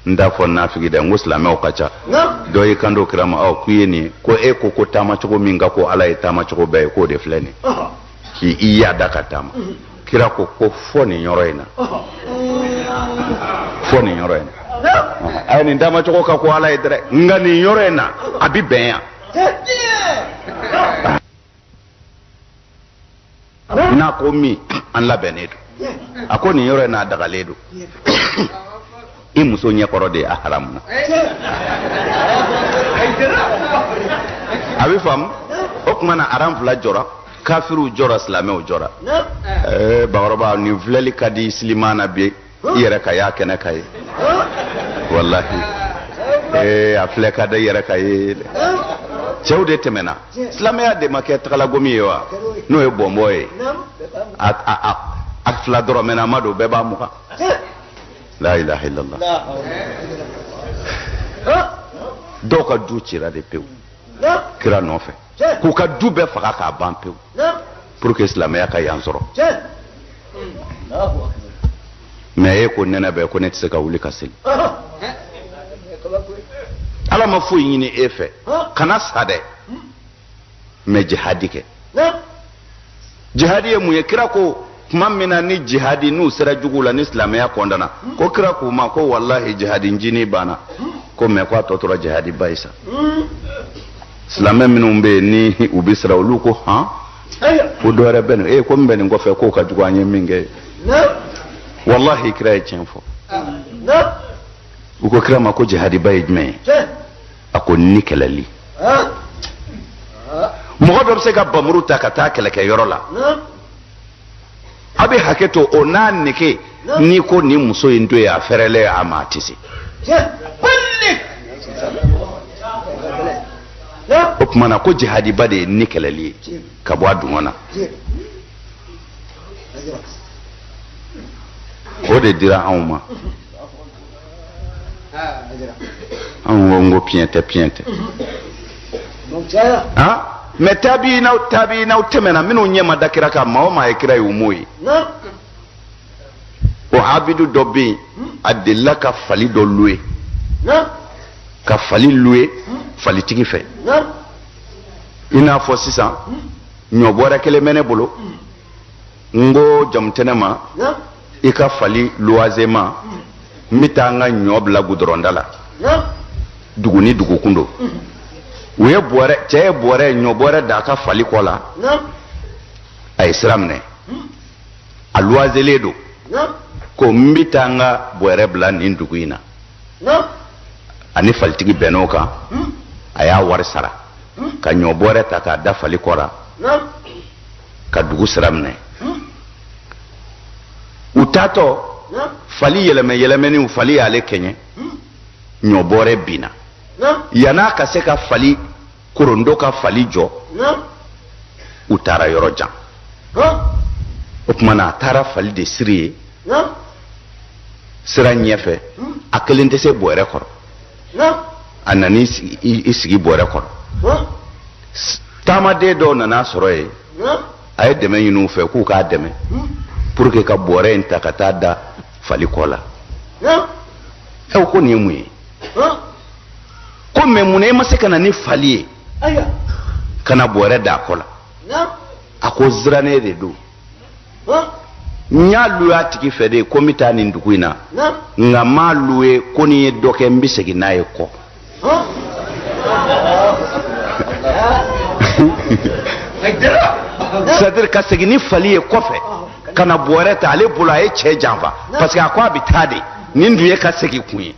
n t'a fɔ nafigi dɛ n ko silamɛw ka ca dɔ y'i kan do kira ma k'u ye nin ye ko e ko taama cogo min ka ko ala ye taama cogo bɛɛ ye k'o de filɛ nin k'i yaada ka taama kira ko fɔ nin yɔrɔ in na fɔ nin yɔrɔ in na a ye nin taama cogo ka ko ala ye dɛrɛ nka nin yɔrɔ in na a bi bɛn yan n'a ko min an labɛnnen don a ko nin yɔrɔ in na a dagalen don i muso ɲɛkɔrɔ de ye a haramu na a bɛ faamu o tuma na aran fila jɔra kafiriw jɔra silamɛw jɔra bakɔrɔba nin filɛli ka di siliman na bi i yɛrɛ ka y'a kɛnɛ ka ye wallahi a filɛ ka da i yɛrɛ ka ye cɛw de tɛmɛna silamɛya de ma kɛ tagalagomi ye wa n'o ye bɔnbɔ ye a fila dɔrɔn mɛna a ma don bɛɛ b'a mugan la ilaha illallah dɔw ka du cira de pewu kira nɔfɛ k'u ka du bɛɛ faga k'a ban pewu pour que silamɛya ka yan sɔrɔ mais e ko nɛnɛ bɛɛ ko ne tɛ se ka wuli ka seli ala ma foyi ɲini e fɛ kana sa dɛ mais jihadi kɛ jihadi ye mun ye kira ko tuma min na ni jihadi n'u sera jugu la ni silamɛya kɔndana ko kira k'u ma ko wallahi jihadi njini banna ko mais ko a tɔ tora jihadi ba ye sa silamɛ minnu bɛ yen ni u bɛ sira olu ko han ko dɔ wɛrɛ bɛ nin ko min bɛ nin kɔfɛ k'o ka jugu an ye min kɛ wallahi kira ye tiɲɛ fɔ u ko kira ma ko jihadi ba ye jumɛn ye a ko ni kɛlɛli mɔgɔ dɔ bɛ se ka bamuru ta ka taa kɛlɛkɛyɔrɔ la a bɛ hakɛ to o n'a nege n'i ko nin muso in to ye a fɛrɛlen a ma a tɛ se o tuma na ko jihadi ba de ye ni kɛlɛli ye ka bɔ a dungɔ na o de dira anw ma anw ko piɲɛ tɛ mais tabiinaw tɛmɛna minnu ɲɛ ma da kira kan maa o maa ye kira ye u m'o ye o abidu dɔ bɛ yen a delila ka fali dɔ louer ka fali louer falitigi fɛ i n'a fɔ sisan ɲɔ bɔrɛ kelen bɛ ne bolo n ko jamutɛnɛ ma i ka fali loisement n bɛ taa n ka ɲɔ bila goudron la dugu ni dugukun don u ye cɛ ye ɲɔ bɔrɛ da a ka fali kɔ la a ye sira minɛ a loiselen don ko n bɛ taa n ka bɔrɛ bila nin dugu in na ani falitigi bɛnn'o kan a y'a wari sara ka ɲɔ bɔrɛ ta k'a da fali kɔra ka dugu sira minɛ u taatɔ fali yɛlɛmɛniw fali y'ale kɛɲɛ ɲɔ bɔrɛ binna yan'a ka se ka fali korondo ka fali jɔ u taara yɔrɔ jan o tuma na a taara fali de siri ye sira ɲɛfɛ a kelen tɛ se bɔrɛ kɔrɔ a nana i sigi bɔrɛ kɔrɔ taamaden dɔw nana sɔrɔ yen a ye dɛmɛ ɲini u fɛ k'u k'a dɛmɛ pour que ka bɔrɛ in ta ka taa da fali kɔ la ko nin ye mun ye ko mais mun na e ma se ka na ni fali ye ka na bɔrɛ da a kɔ la a ko zirannen de don n y'a loué a tigi fɛ de ko n bɛ taa nin dugu in na nka n m'a loué ko ni ye dɔ kɛ n bɛ segin n'a ye kɔ c'est-à-dire ka segin ni fali ye kɔfɛ ka na bɔrɛ ta ale bolo a ye cɛ janfa parce que a ko a bɛ taa de nin du ye ka segi kun ye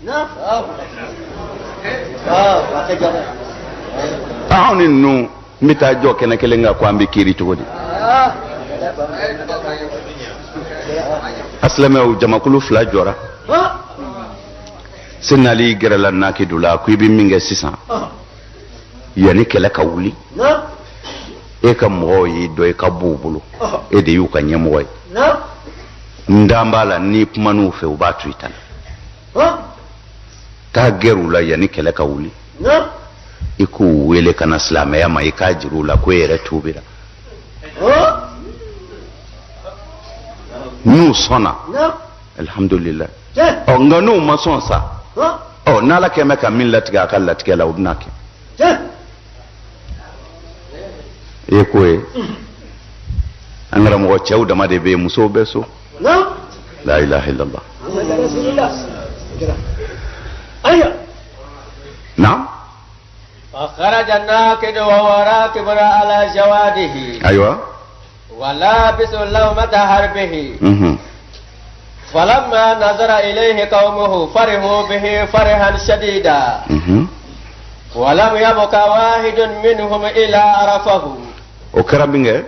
anw ni ninnu n bɛ taa jɔ kɛnɛ kelen kan ko an bɛ kiiri cogo di asilamɛw jamakulu 2 jɔra Seydina Ali gɛrɛla Nakidu la ko i bɛ min kɛ sisan yanni kɛlɛ ka wuli e ka mɔgɔw y'i dɔ i ka b'u bolo e de y'u ka ɲɛmɔgɔ ye n dan b'a la n'i kuman'u fɛ u b'a to i ta la taa gɛr'u la yanni kɛlɛ ka wuli i k'u wele ka na silamɛya ma i k'a jir'u la ko e yɛrɛ tuubira n'u sɔnna alhamdulillah nka n'u ma sɔn sa n'ala kɛ mɛ ka min latigɛ a ka latigɛ la u bɛna kɛ e ko ye an karamɔgɔ cɛw dama de bɛ yen musow bɛ so la ilaha illallah naam فخرج الناكد وهو راكب على جواده ايوه ولابس لومة حربه فلما نظر إليه قومه فرحوا به فرحا شديدا ولم يبق واحد منهم إلا عرفه وكرمنه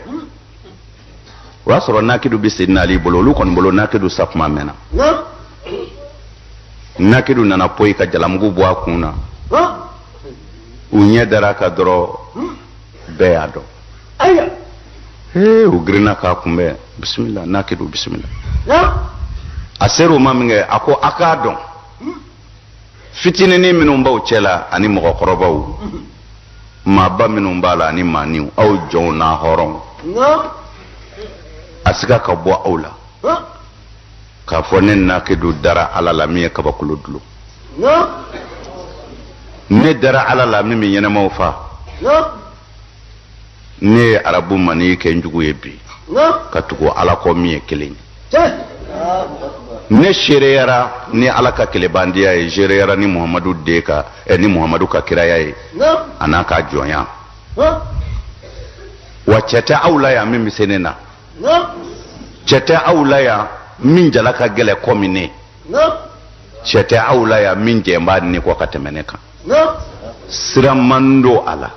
واسرو ناكدو بسيدنا علي بولو لو كون بولو ناكدو سافما منا ناكدو نانا بوي كا جلامغو بوا كونا unye daraka doro be ado aya ugrina ka kumbe bismillah nakidu bismillah aseru maminge ako akadon fitini ni minumba uchela ani mo korobaw maba minumba la ani maniu au jona horon asika ka bo aula ka fonen nakidu dara ala la miye ka bakuludlu ne dara ala la min ɲɛnamaw fa ne ye arabu mani kɛ njugu ye bi ka tugu ala kɔ min ye kelen ne seereyara ni ala ka kelebandiya ye seereyara ni muhamadu de ka ni muhamadu ka kiraya ye a n'a ka jɔnya wa cɛ tɛ aw la yan min bɛ se ne na cɛ tɛ aw la yan min jala ka gɛlɛ kɔmi ne cɛ tɛ aw la yan min jɛn b'a ni kɔ ka tɛmɛ ne kan sira mando ala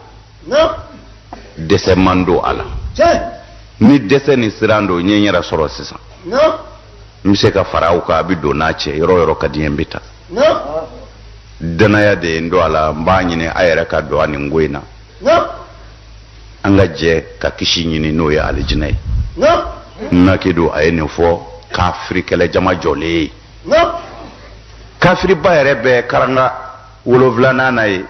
dɛsɛ mando ala ni dɛsɛ ni sirando n ye n yɛrɛ sɔrɔ sisan n bɛ se ka fara aw kan a bɛ don n'a cɛ yɔrɔ yɔrɔ ka di n ye n bɛ taa danaya de ye n don a la n b'a ɲini a yɛrɛ ka don a nin ko in na an ka jɛ ka kisi ɲini n'o ye alijinɛ ye nakidu a ye nin fɔ kafiri kɛlɛjama jɔlen ye kafiriba yɛrɛ bɛ karanga 7 na ye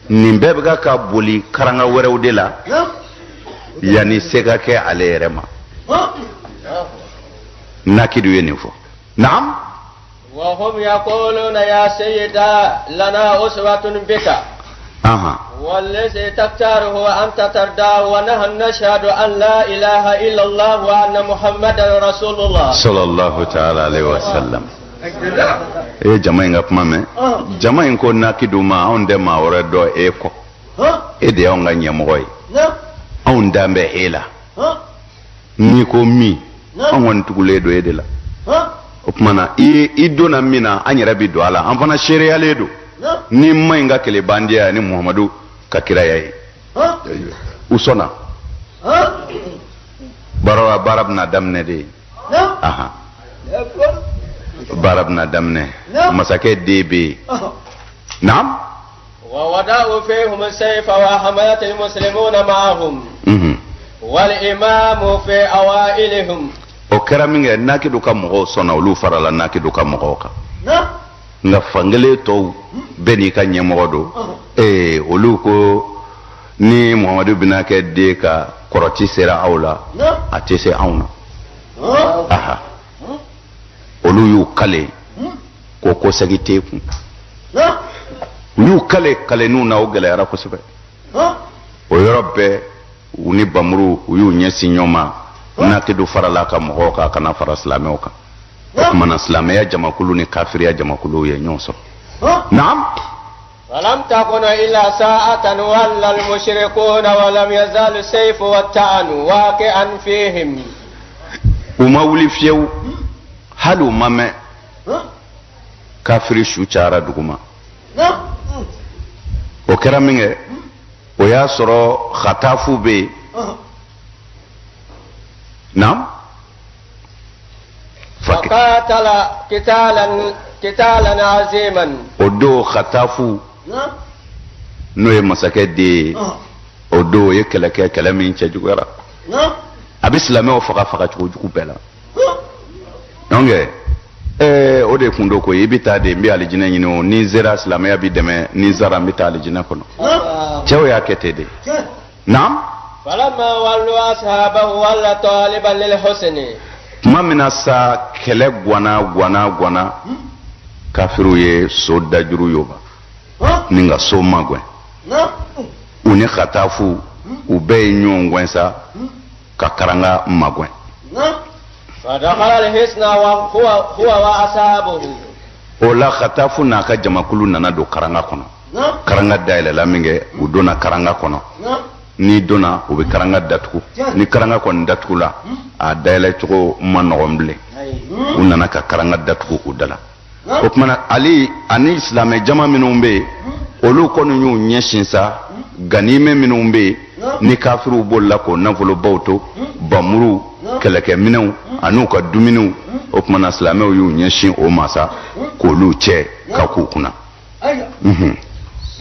nin bɛɛ bɛ ka boli karanga wɛrɛw de la yanni se ka kɛ ale yɛrɛ ma nakidu ye nin fɔ naam وهم يقولون يا سيدا لنا أسوة بك والذي تختاره أنت ترضى ونحن نشهد أن لا إله إلا الله وأن محمدا رسول الله صلى الله تعالى عليه وسلم jama in ka kuma mɛn jama in ko nakidu ma anw tɛ maa wɛrɛ dɔn e kɔ e de y'anw ka ɲɛmɔgɔ ye anw dan bɛ e la n'i ko min anw kɔni tugulen don e de la o tuma na i donna min na an yɛrɛ bɛ don a la an fana seereyalen don ni ma in ka kelebandiya ni muhamadu ka kiraya ye u sɔnna baara bɛna daminɛ de baara bɛna daminɛ masakɛ den bɛ yen naam ووضعوا فيهم السيف وحملة المسلمون معهم والإمام في أوائلهم o kɛra min kɛ nakidu ka mɔgɔw sɔnna olu farala nakidu ka mɔgɔw kan nka fankelen tɔw bɛɛ n'i ka ɲɛmɔgɔ don olu ko ni muhamadu bɛna kɛ den ka kɔrɔti sera aw la a tɛ se anw na olu y'u kale ko sɛgi tɛ kun u y'u kale n'u na o gɛlɛyara kosɛbɛ o yɔrɔ bɛɛ u ni bamuru u y'u ɲɛsin ɲɔgɔn ma nakidu farala ka mɔgɔw kan kana fara silamɛw kan o tuma na silamɛya jamakulu ni kafiriya jamakulu ye ɲɔgɔn sɔrɔ naam فلم تكن إلا ساعة ولى المشركون ولم يزال السيف والطعن واقعا فيهم وما ولي فيو هل ما kafiri su cara duguma o kɛra min kɛ o y'a sɔrɔ khatafu bɛ yen naam fakatala kitalan aziman o don khatafu n'o ye masakɛ den ye o don o ye kɛlɛ kɛ kɛlɛ min cɛjuguyara a bɛ silamɛw faga cogo jugu bɛɛ la donc o de kun do ko i bɛ taa de n bɛ alijinɛ ɲini o ni n sera silamɛya bɛ dɛmɛ ni n sara n bɛ taa alijinɛ kɔnɔ cɛw y'a kɛ ten de naam falamma wallu ashabahu walla taliban lil husni tuma min na sa kɛlɛ guana kafiriw ye so dajuru yoba ni ka so magwɛn u ni khatafu u bɛɛ ye ɲɔgɔn gɛn sa ka karanga magwɛn فدخل الحصن وهو وأصحابه o la khatafu n'a ka jamakulu nana don karanga kɔnɔ karanga dayɛlɛla min kɛ u donna karanga kɔnɔ ni donna u bɛ karanga datugu ni karanga kɔni datugula a dayɛlɛ cogo ma nɔgɔn bilen u nana ka karanga datugu u dala o kumana ali ani silamɛ jama minnu bɛ yen olu kɔni y'u ɲɛsin sa ganimɛ minnu bɛ yen ni kafiriw bolila k'o nafolobaw to bamuru kɛlɛkɛminɛw an'u ka dumuniw o kumana silamɛw y'u ɲɛsin o ma sa k'olu cɛ ka k'u kunna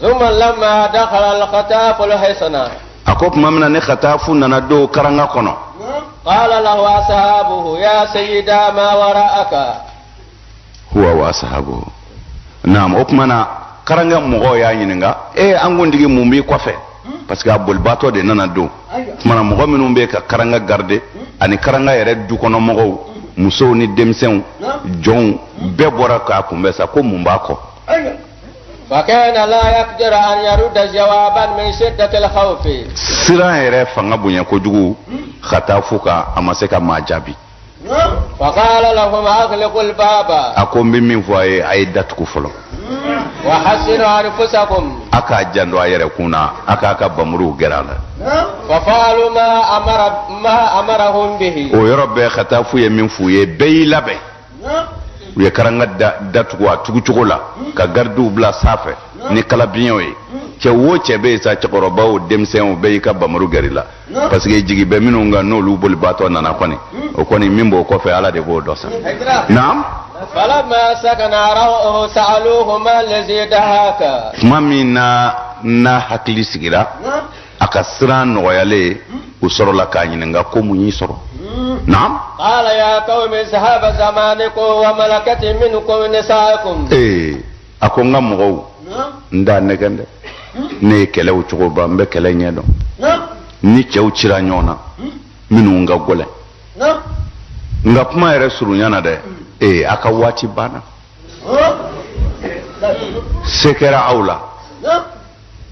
ثم لما دخل الخطاف الحصن a ko tuma min na ni khatafu nana don karanga kɔnɔ قال له أصحابه يا سيدا ما وراءك huwa wa sahabu naam o kumana karanga mɔgɔw y'a ɲininka an kuntigi mun b'i kɔfɛ parce que a bolibaatɔ de nana don kumana mɔgɔ minnu bɛ ka karanga garde ani karanga yɛrɛ dukɔnɔmɔgɔw musow ni denmisɛnw jɔnw bɛɛ bɔra k'a kunbɛn sa ko mun b'a kɔ فكان لا يقدر أن يرد جوابا من شدة الخوف siran yɛrɛ fanga bonya kojugu khatafu ka a ma se ka maa jaabi فقال لهم أغلقوا الباب a ko n bɛ min fɔ a ye a ye datugu fɔlɔ وحسنوا أنفسكم a k'a janto a yɛrɛ kun na a k'a ka bamuruw gɛrɛ a la ففعلوا ما أمرهم به o yɔrɔ bɛɛ khatafu ye min f'u ye bɛɛ y'i labɛn u ye karanga datugu a tugu cogo la ka gardiw bila sanfɛ ni kalabiɲɛw ye cɛ o cɛ bɛ yen sa cɛkɔrɔbaw denmisɛnw bɛɛ y'i ka bamuru gɛrɛ la parce que jigi bɛ minnu kan n'olu bolibaatɔ nana kɔni o kɔni min b'o kɔfɛ ala de b'o dɔ san naam فلما سكن روعه سألوه ما الذي دهاك tuma min na hakili sigira a ka siran nɔgɔyalen u sɔrɔla k'a ɲininka ko mun y'i sɔrɔ naam قال يا قوم ذهب زمانكم وملكت منكم نساءكم a ko n ka mɔgɔw n t'a nɛgɛn dɛ ne ye kɛlɛw cogo ba n bɛ kɛlɛ ɲɛ dɔn ni cɛw cira ɲɔgɔn na minnu ka gɔlɛn nka kuma yɛrɛ surunya na dɛ a ka waati banna se kɛra aw la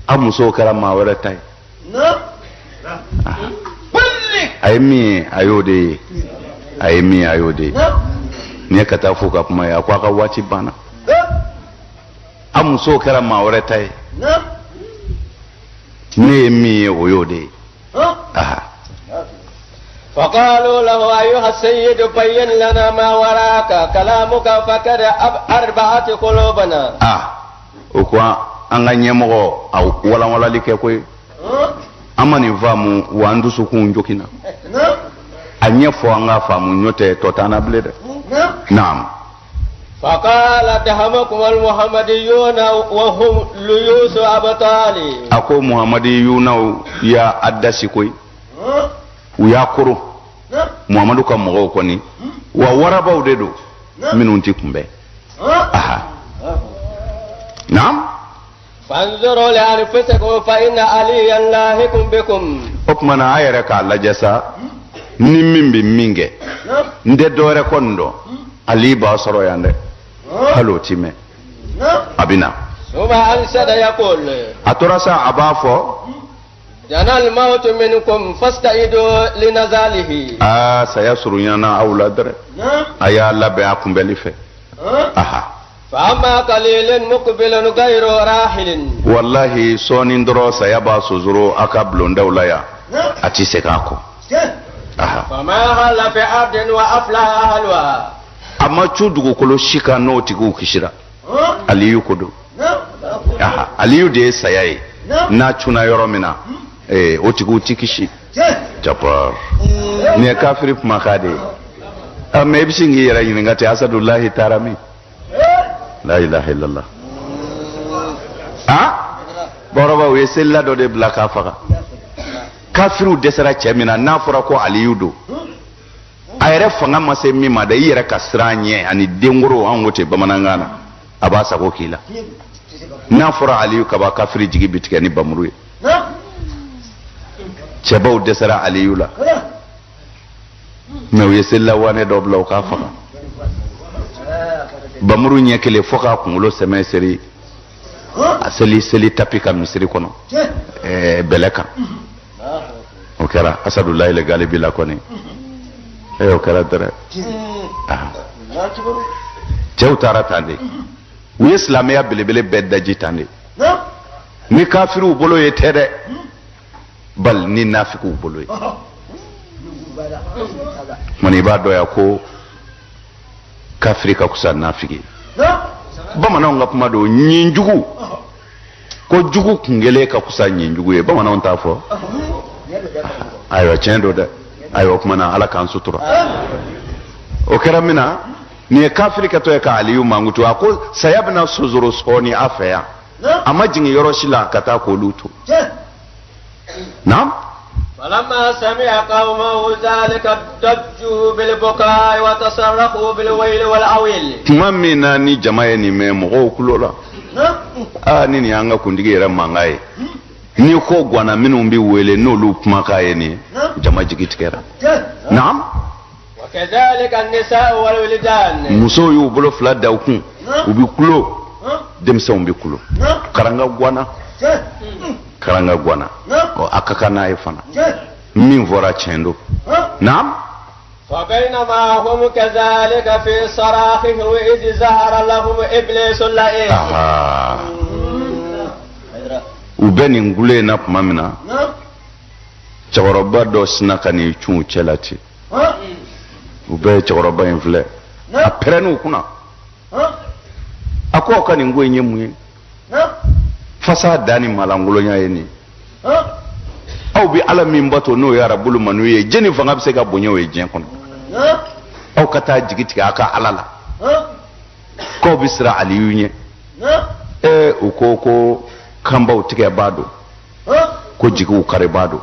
a musow kɛra maa wɛrɛ ta ye a ye min ye a y'o de ye a ye min ye a y'o de ye nin ye ka taa fo ka kuma ye a ko a ka waati banna a musow kɛra maa wɛrɛ ta ye ne ye min ye o y'o de ye فقالوا له أيها السيد بين لنا ما وراك كلامك فقد أربعت قلوبنا o ko an ka ɲɛmɔgɔ a walanwalali kɛ koyi an ma nin faamu wa an dusukun jokina a ɲɛfɔ an ka faamu ɲɔ tɛ tɔ t'an na bilen dɛ naam فقال دهمكم المحمديون وهم ليوس أبطالي a ko muhamadiyunaw y'a adasi koyi u y'a koro muhamadu ka mɔgɔw kɔni wa warabaw de don minnu ti kunbɛn naam فانظروا لأنفسكم فإن عليا لاحق بكم o kumana a yɛrɛ k'a lajɛ sa ni min bɛ min kɛ n tɛ dɔwɛrɛ kɔni dɔn ali b'a sɔrɔ yan dɛ hali o ti mɛn a bɛ na ثم أنشد يقول a tora sa a b'a fɔ جنى الموت منكم فاستعدوا لنزاله saya surunyana aw la dɛrɛ a y'a labɛn a kunbɛli fɛ فأما قليل مقبل غير راحل wallahi sɔɔni dɔrɔn saya b'a sosoro a ka bulondaw la yan a ti se k'a kɔ فما هل في أرض وأفلح أهلها amma cu dugukolo si kan n'o tigiw kisira Aliyu ko don Aliyu de ye saya ye n'a cunna yɔrɔ min na o tigiw ti kisi Jabbar nin ye kafiri kumakan de ye mais i bɛ sin k'i yɛrɛ ɲininka ten Asadulahi taara min la ilaha illallah bɔrɔba u ye selila dɔ de bila k'a faga kafiriw dɛsɛra cɛ min na n'a fɔra ko Aliyu don a yɛrɛ fanga ma se min ma dɛ i yɛrɛ ka siran ɲɛ ani denkoro an ko ten bamanankan na a b'a sago k'i la n'a fɔra Aliyu kaba kafiri jigi bi tigɛ ni bamuru ye cɛbaw dɛsɛra Aliyu la mais u ye selila wane dɔ bila u k'a faga bamuru ɲɛ kelen fo k'a kunkolo sɛmɛ seri a seli tapi ka misiri kɔnɔ bɛlɛ kan o kɛra Asadulahi le galibi la kɔni o kɛra dɛrɛ cɛw taara tan de u ye silamɛya belebele bɛɛ daji tan de ni kafiriw bolo ye tɛ dɛ bali ni nafikiw bolo ye mani i b'a dɔn ya ko kafiri ka kusa nafiki bamananw ka kuma don ɲinjugu ko jugu kungelen ka kusa ɲinjugu ye bamananw t'a fɔ ayiwa tiɲɛ don dɛ ayiwa o kuma na Ala k'an sutura o kɛra min na nin ye kafiri kɛtɔ ye ka Aliyu mankutu a ko saya bɛna sozoro sɔɔni a fɛ yan a ma jigin yɔrɔ si la ka taa k'olu to naam فلما سمع قومه ذلك ضجوا بالبكاء وتصرخوا بالويل والعويل tuma min na ni jama ye nin mɛn mɔgɔw kulo la ni nin y'an ka kuntigi yɛrɛ mankan ye ni ko gwana minnu bɛ wele n'olu kumakan ye nin jama jigi tigɛra naam وكذلك النساء والولدان musow y'u bolo fila da u kun u bɛ kulo denmisɛnw bɛ kulo karanga gwana a ka kan n'a ye fana min fɔra tiɲɛ don naam فبينما هم كذلك في صراخهم إذ ظهر لهم إبليس اللئيم u bɛ nin gule na tuma min na cɛkɔrɔba dɔ sina ka nin cun cɛ la ten u bɛ cɛkɔrɔba in filɛ a pɛrɛnn'u kunna a ko aw ka nin ko in ye mun ye fasa da ni malangolonya ye nin aw bɛ Ala min bato n'o ye arabulu manu ye jɛni fanga bɛ se ka bonya o ye diɲɛ kɔnɔ aw ka taa jigi tigɛ a ka Ala la k'aw bɛ siran Aliyu ɲɛ u ko kanbaw tigɛ b'a don ko jigiw kari b'a don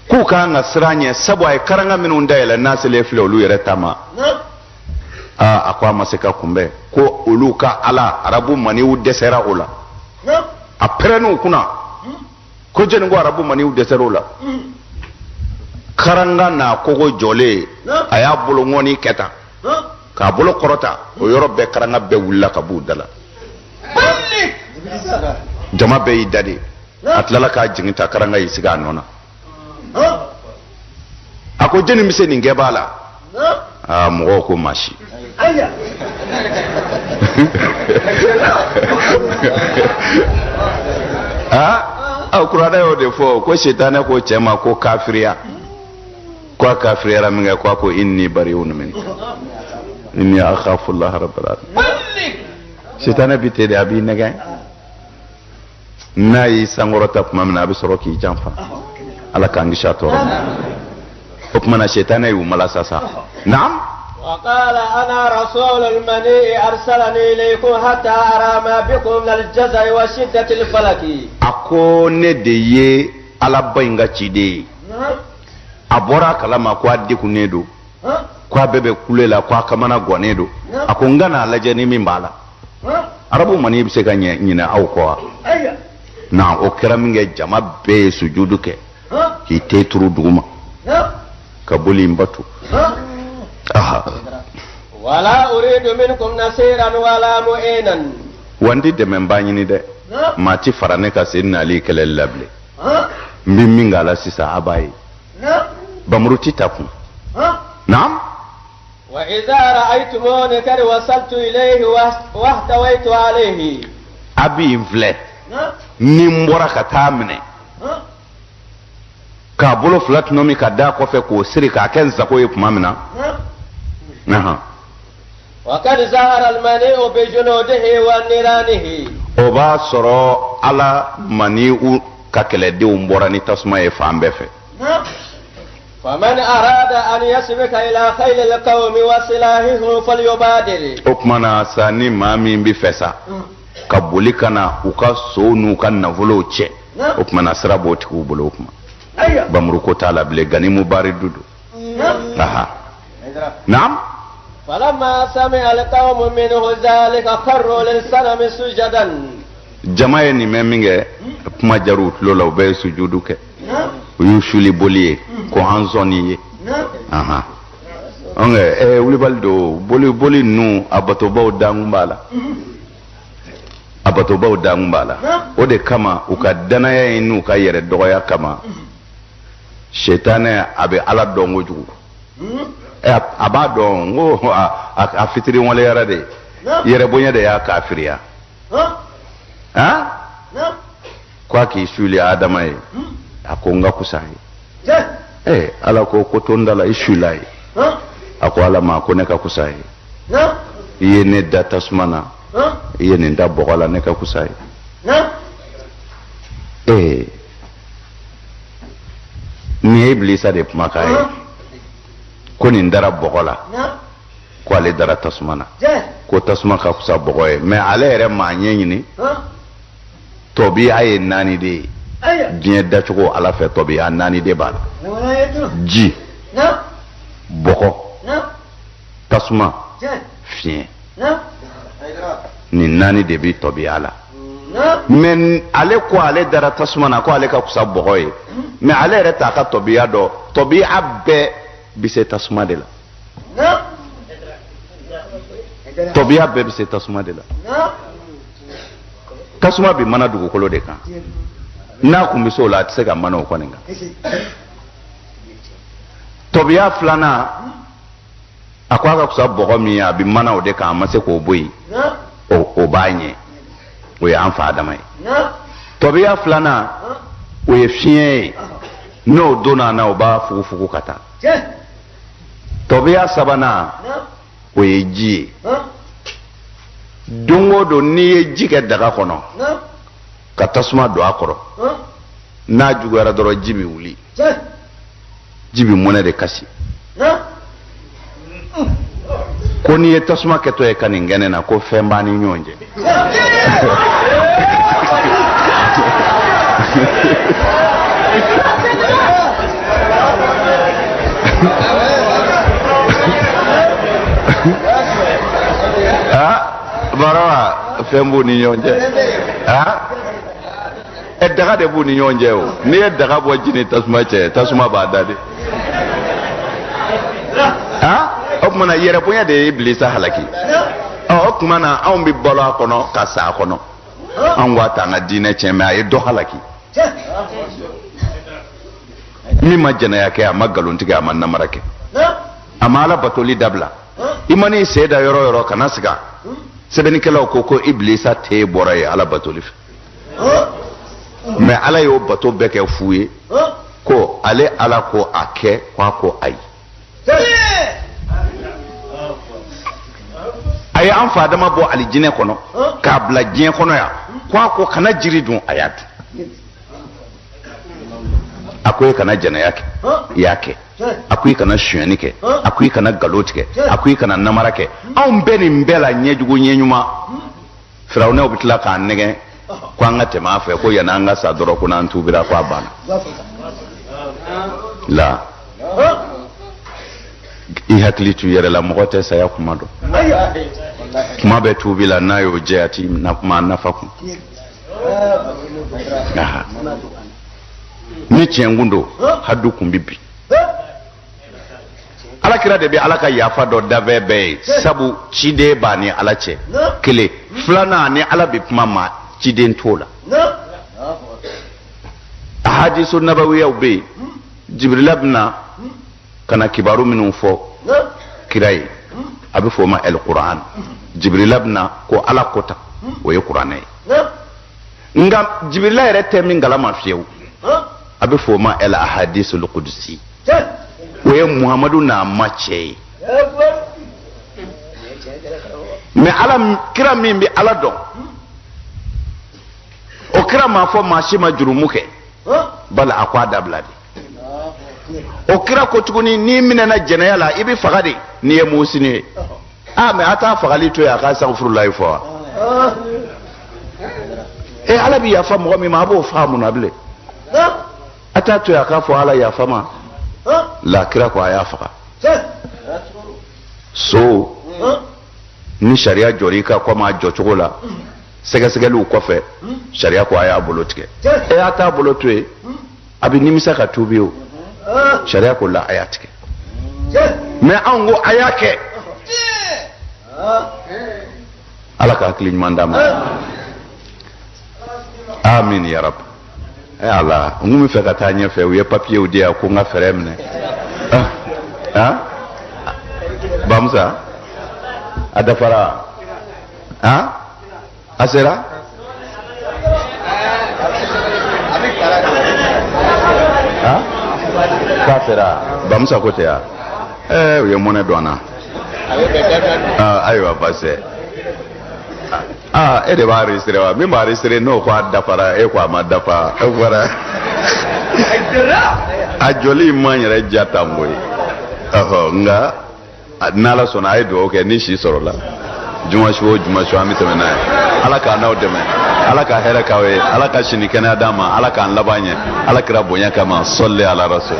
k'u kan ka siran ɲɛ sabu a ye karanga minnu dayɛlɛ n'a selen filɛ olu yɛrɛ ta ma a ko a ma se ka kunbɛn ko olu ka Ala arabu maniw dɛsɛra o la a pɛrɛnn'u kunna ko jɛni ko arabu maniw dɛsɛra o la karanga n'a kogo jɔlen a y'a bolo ŋɔni kɛ tan k'a bolo kɔrɔta o yɔrɔ bɛɛ karanga bɛɛ wulila ka b'u da la jama bɛɛ y'i da de a tilala k'a jigin ta karanga y'i sigi a nɔ na a ko jɛni bɛ se nin kɛ b'a la mɔgɔw ko maa si kuranɛ y'o de fɔ ko sitanɛ ko cɛ ma ko kafiriya ko a kafiriyara min kɛ ko a ko inni bari'un minka inni akhafu Allah rabbal alamin sitanɛ bi ten de a b'i nɛgɛn n'a y'i sankɔrɔta tuma min na a bɛ sɔrɔ k'i janfa Ala k'an kisi a tɔɔrɔ ma o tuma na sitanɛ y'u mala sasa naam وقال أنا رسول المني أرسلني إليكم حتى أرى ما بكم من الجزع وشدة الفلك ako ne de ye Alaba in ka ciden ye a bɔra a kalama ko a degunnen don ko a bɛɛ bɛ kule la ko a kamana gannen don a ko n ka n'a lajɛ ni min b'a la arabu mani bɛ se ka ɲinɛ aw kɔ wa na o kɛra min kɛ jama bɛɛ ye sujudu kɛ k'i te turu duguma ka boli in batu ولا أريد منكم نصيرا ولا معينا wandi dɛmɛba ɲini dɛ maa ti fara ne ka Seydina Ali kɛlɛli la bilen n bɛ min k'a la sisan a b'a ye bamuru ti ta kun naam وإذا رأيتموني قد وصلت إليه واحتويت عليه a b'i filɛ ni n bɔra ka taa minɛ k'a bolo fila tunun min ka da kɔfɛ k'o siri k'a kɛ n sago ye tuma min na وقد ظهر المنيء بجنوده ونيرانه oba soro ala mani'u kakeledenw bɔra ni tasuma ye fan bɛɛ fɛ فمن أراد أن يسبق إلى خيل القوم وسلاحهم فليبادر o kumana sa ni maa min bi fɛ sa ka boli ka na u ka sow n'u ka nafolow cɛ o kumana sira b'o tigiw bolo o kuma bamuruko t'a la bilen ganimu bari dudu aha naam فلما سمع القوم منه ذلك خروا للصنم سجدا jama ye nin mɛn min kɛ kuma jaru u tulo la u bɛɛ ye sujudu kɛ u y'u suli boli ye ko an sɔnni ye aha wulibali do boli ninnu a batobaw dankun b'a la a batobaw dankun b'a la o de kama u ka danaya in n'u ka yɛrɛ dɔgɔya kama setanɛ a bɛ ala dɔn kojugu a b'a dɔn ko a fitiri waleyara de yɛrɛ bonya de y'a kafiriya ko a k'i suli adama ye a ko n ka kusa ye ala ko to n da la i sula ye a ko ala ma ko ne ka kusa ye i ye ne da tasuma na i ye nin da bɔgɔ la ne ka kusa ye nin ye ibilisa de kumakan ye ko nin dara bɔgɔ la ko ale dara tasuma na ko tasuma ka kusa bɔgɔ ye mais ale yɛrɛ m'a ɲɛɲini tɔbiya ye 4 de ye diɲɛ dacogo ala fɛ tɔbiya 4 de b'a la ji bɔgɔ tasuma fiɲɛ nin 4 de bi tɔbiya la mais ale ko ale dara tasuma na ko ale ka kusa bɔgɔ ye mais ale yɛrɛ t'a ka tɔbiya dɔn tɔbiya bɛɛ bi se tasuma de la tɔbiya bɛɛ bi se tasuma de la tasuma bi mana dugukolo de kan n'a kun bi se o la a tɛ se ka mana o kɔni kan tɔbiya filanan a ko a ka kusa bɔgɔ min ye a bi mana o de kan a ma se k'o bɔ yen o b'a ɲɛ o ye an fa Adama ye tɔbiya filanan o ye fiɲɛ ye n'o donna na o b'a fugufugu ka taa tɔbiya sabanan o ye ji ye don o don n'i ye ji kɛ daga kɔnɔ ka tasuma don a kɔrɔ n'a juguyara dɔrɔn ji bɛ wuli ji bɛ mɔnɛ de kasi ko n'i ye tasuma kɛtɔ ye ka nin kɛnɛ na ko fɛn b'a ni ɲɔgɔn cɛ barawa fɛn b'u ni ɲɔgɔn cɛ daga de b'u ni ɲɔgɔn cɛ o n'i ye daga bɔ ji ni tasuma cɛ tasuma b'a da de o tumana yɛrɛ bonya de ye Ibilisa halaki o tuma na anw bɛ balo a kɔnɔ ka sa a kɔnɔ anw ko a t'an ka diinɛ tiɲɛ mais a ye dɔ halaki min ma jɛnɛya kɛ a ma nkalon tigɛ a ma namara kɛ a ma ala batoli dabila i ma n'i sen da yɔrɔ o yɔrɔ kana siga sɛbɛnnikɛlaw ko Ibilisa te bɔra ye ala batoli fɛ mais ala y'o bato bɛɛ kɛ fu ye ko ale ala ko a kɛ k'a ko ayi a ye an fa Adama bɔ alijinɛ kɔnɔ k'a bila diɲɛ kɔnɔ yan k'a ko kana jiri dun a y'a dun a ko i kana jɛnɛya kɛ i y'a kɛ a ko i kana sonyɛni kɛ a ko i kana nkalon tigɛ a ko i kana namara kɛ anw bɛɛ nin bɛɛ la ɲɛjugu ɲɛɲuman firawunɛw bɛ tila k'an nɛgɛn ko an ka tɛmɛ a fɛ ko yanni an ka sa dɔrɔn ko n'an tuubira ko a banna la i hakili t'u yɛrɛ la mɔgɔ tɛ saya kuma dɔn kuma bɛ tuubi la n'a y'o jɛ a ti kuma a nafa kun ni tiɲɛkun don hadu kun bi bi alakira de bɛ ala ka yafa dɔ dafɛ bɛɛ ye sabu ciden b'a ni ala cɛ kelen filanan ni ala bɛ kuma ma ciden t'o la ahadisu nabawiyaw bɛ yen Jibrila bɛna ka na kibaru minnu fɔ kira ye a bɛ fɔ o ma Al-Qur'an Jibrila bɛna ko ala ko tan o ye kuranɛ ye nka Jibrila yɛrɛ tɛ min galama fiyewu a bɛ fɔ o ma al-ahadisul qudusi o ye Muhamadu n'a ma cɛ ye mais ala kira min bi ala dɔn o kira ma fɔ maa si ma jurumu kɛ bala a ko a dabila de o kira ko tuguni n'i minɛna jɛnɛya la i bɛ faga de n'i ye muhusini ye mais a t'a fagali to yen a ka astaghfirullahi fɔ wa ala bi yafa mɔgɔ min ma a b'o faga mun na bilen a t'a to yen a k'a fɔ ala yafa ma la kira ko a y'a faga so ni sariya jɔr'i kan komi a jɔcogo la sɛgɛsɛgɛliw kɔfɛ sariya ko a y'a bolo tigɛ a t'a bolo to yen a bɛ nimisa ka tuubi o sariya ko la a y'a tigɛ mais anw ko a y'a kɛ ala ka hakili ɲuman d'a ma amin ya rab ala n kun bɛ fɛ ka taa ɲɛfɛ u ye papiyew di yan ko n ka fɛɛrɛ minɛ bamusa a dafara a sera k'a sera bamusa ko tɛ yan u ye mɔnɛ dɔn na ayiwa basi e de b'a enregistré wa min b'a enregistré n'o ko a dafara e ko a ma dafa e fɔra a jɔli man yɛrɛ ja tan koyi nka n'ala sɔnna a ye dugawu kɛ ni si sɔrɔla juma su o juma su an bɛ tɛmɛ n'a ye ala k'a n'aw dɛmɛ ala ka hɛrɛ k'aw ye ala ka sini kɛnɛya d'an ma ala k'an laban ɲɛ ala kira bonya kama sɔli ala rasul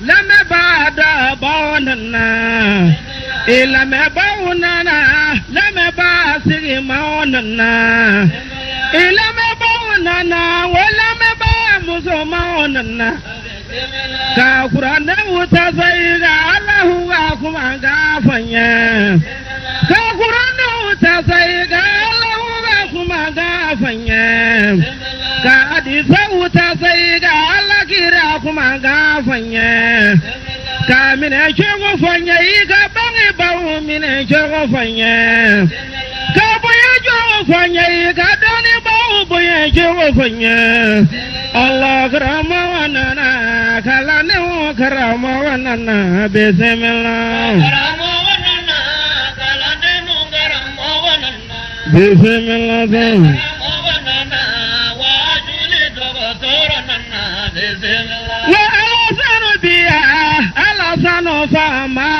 lame bada bawnana ilame bawnana lame ba sigi mawnana ilame bawnana walame ba muso mawnana ka kurana wuta sai ga Allahu ga kuma gafanya ka kurana wuta sai ga Allahu ga kuma gafanya ka hadisa wuta sai ga Allah kira kuma gafanya ka mine chego fanya ka bangi bawo mine chego fanya ka boye chego fanya ka doni bawo boye chego fanya Allah karama wanana kala ne karama wanana bismillah karama wanana kala ne karama wanana bismillah wa alasanu biya alasanu fama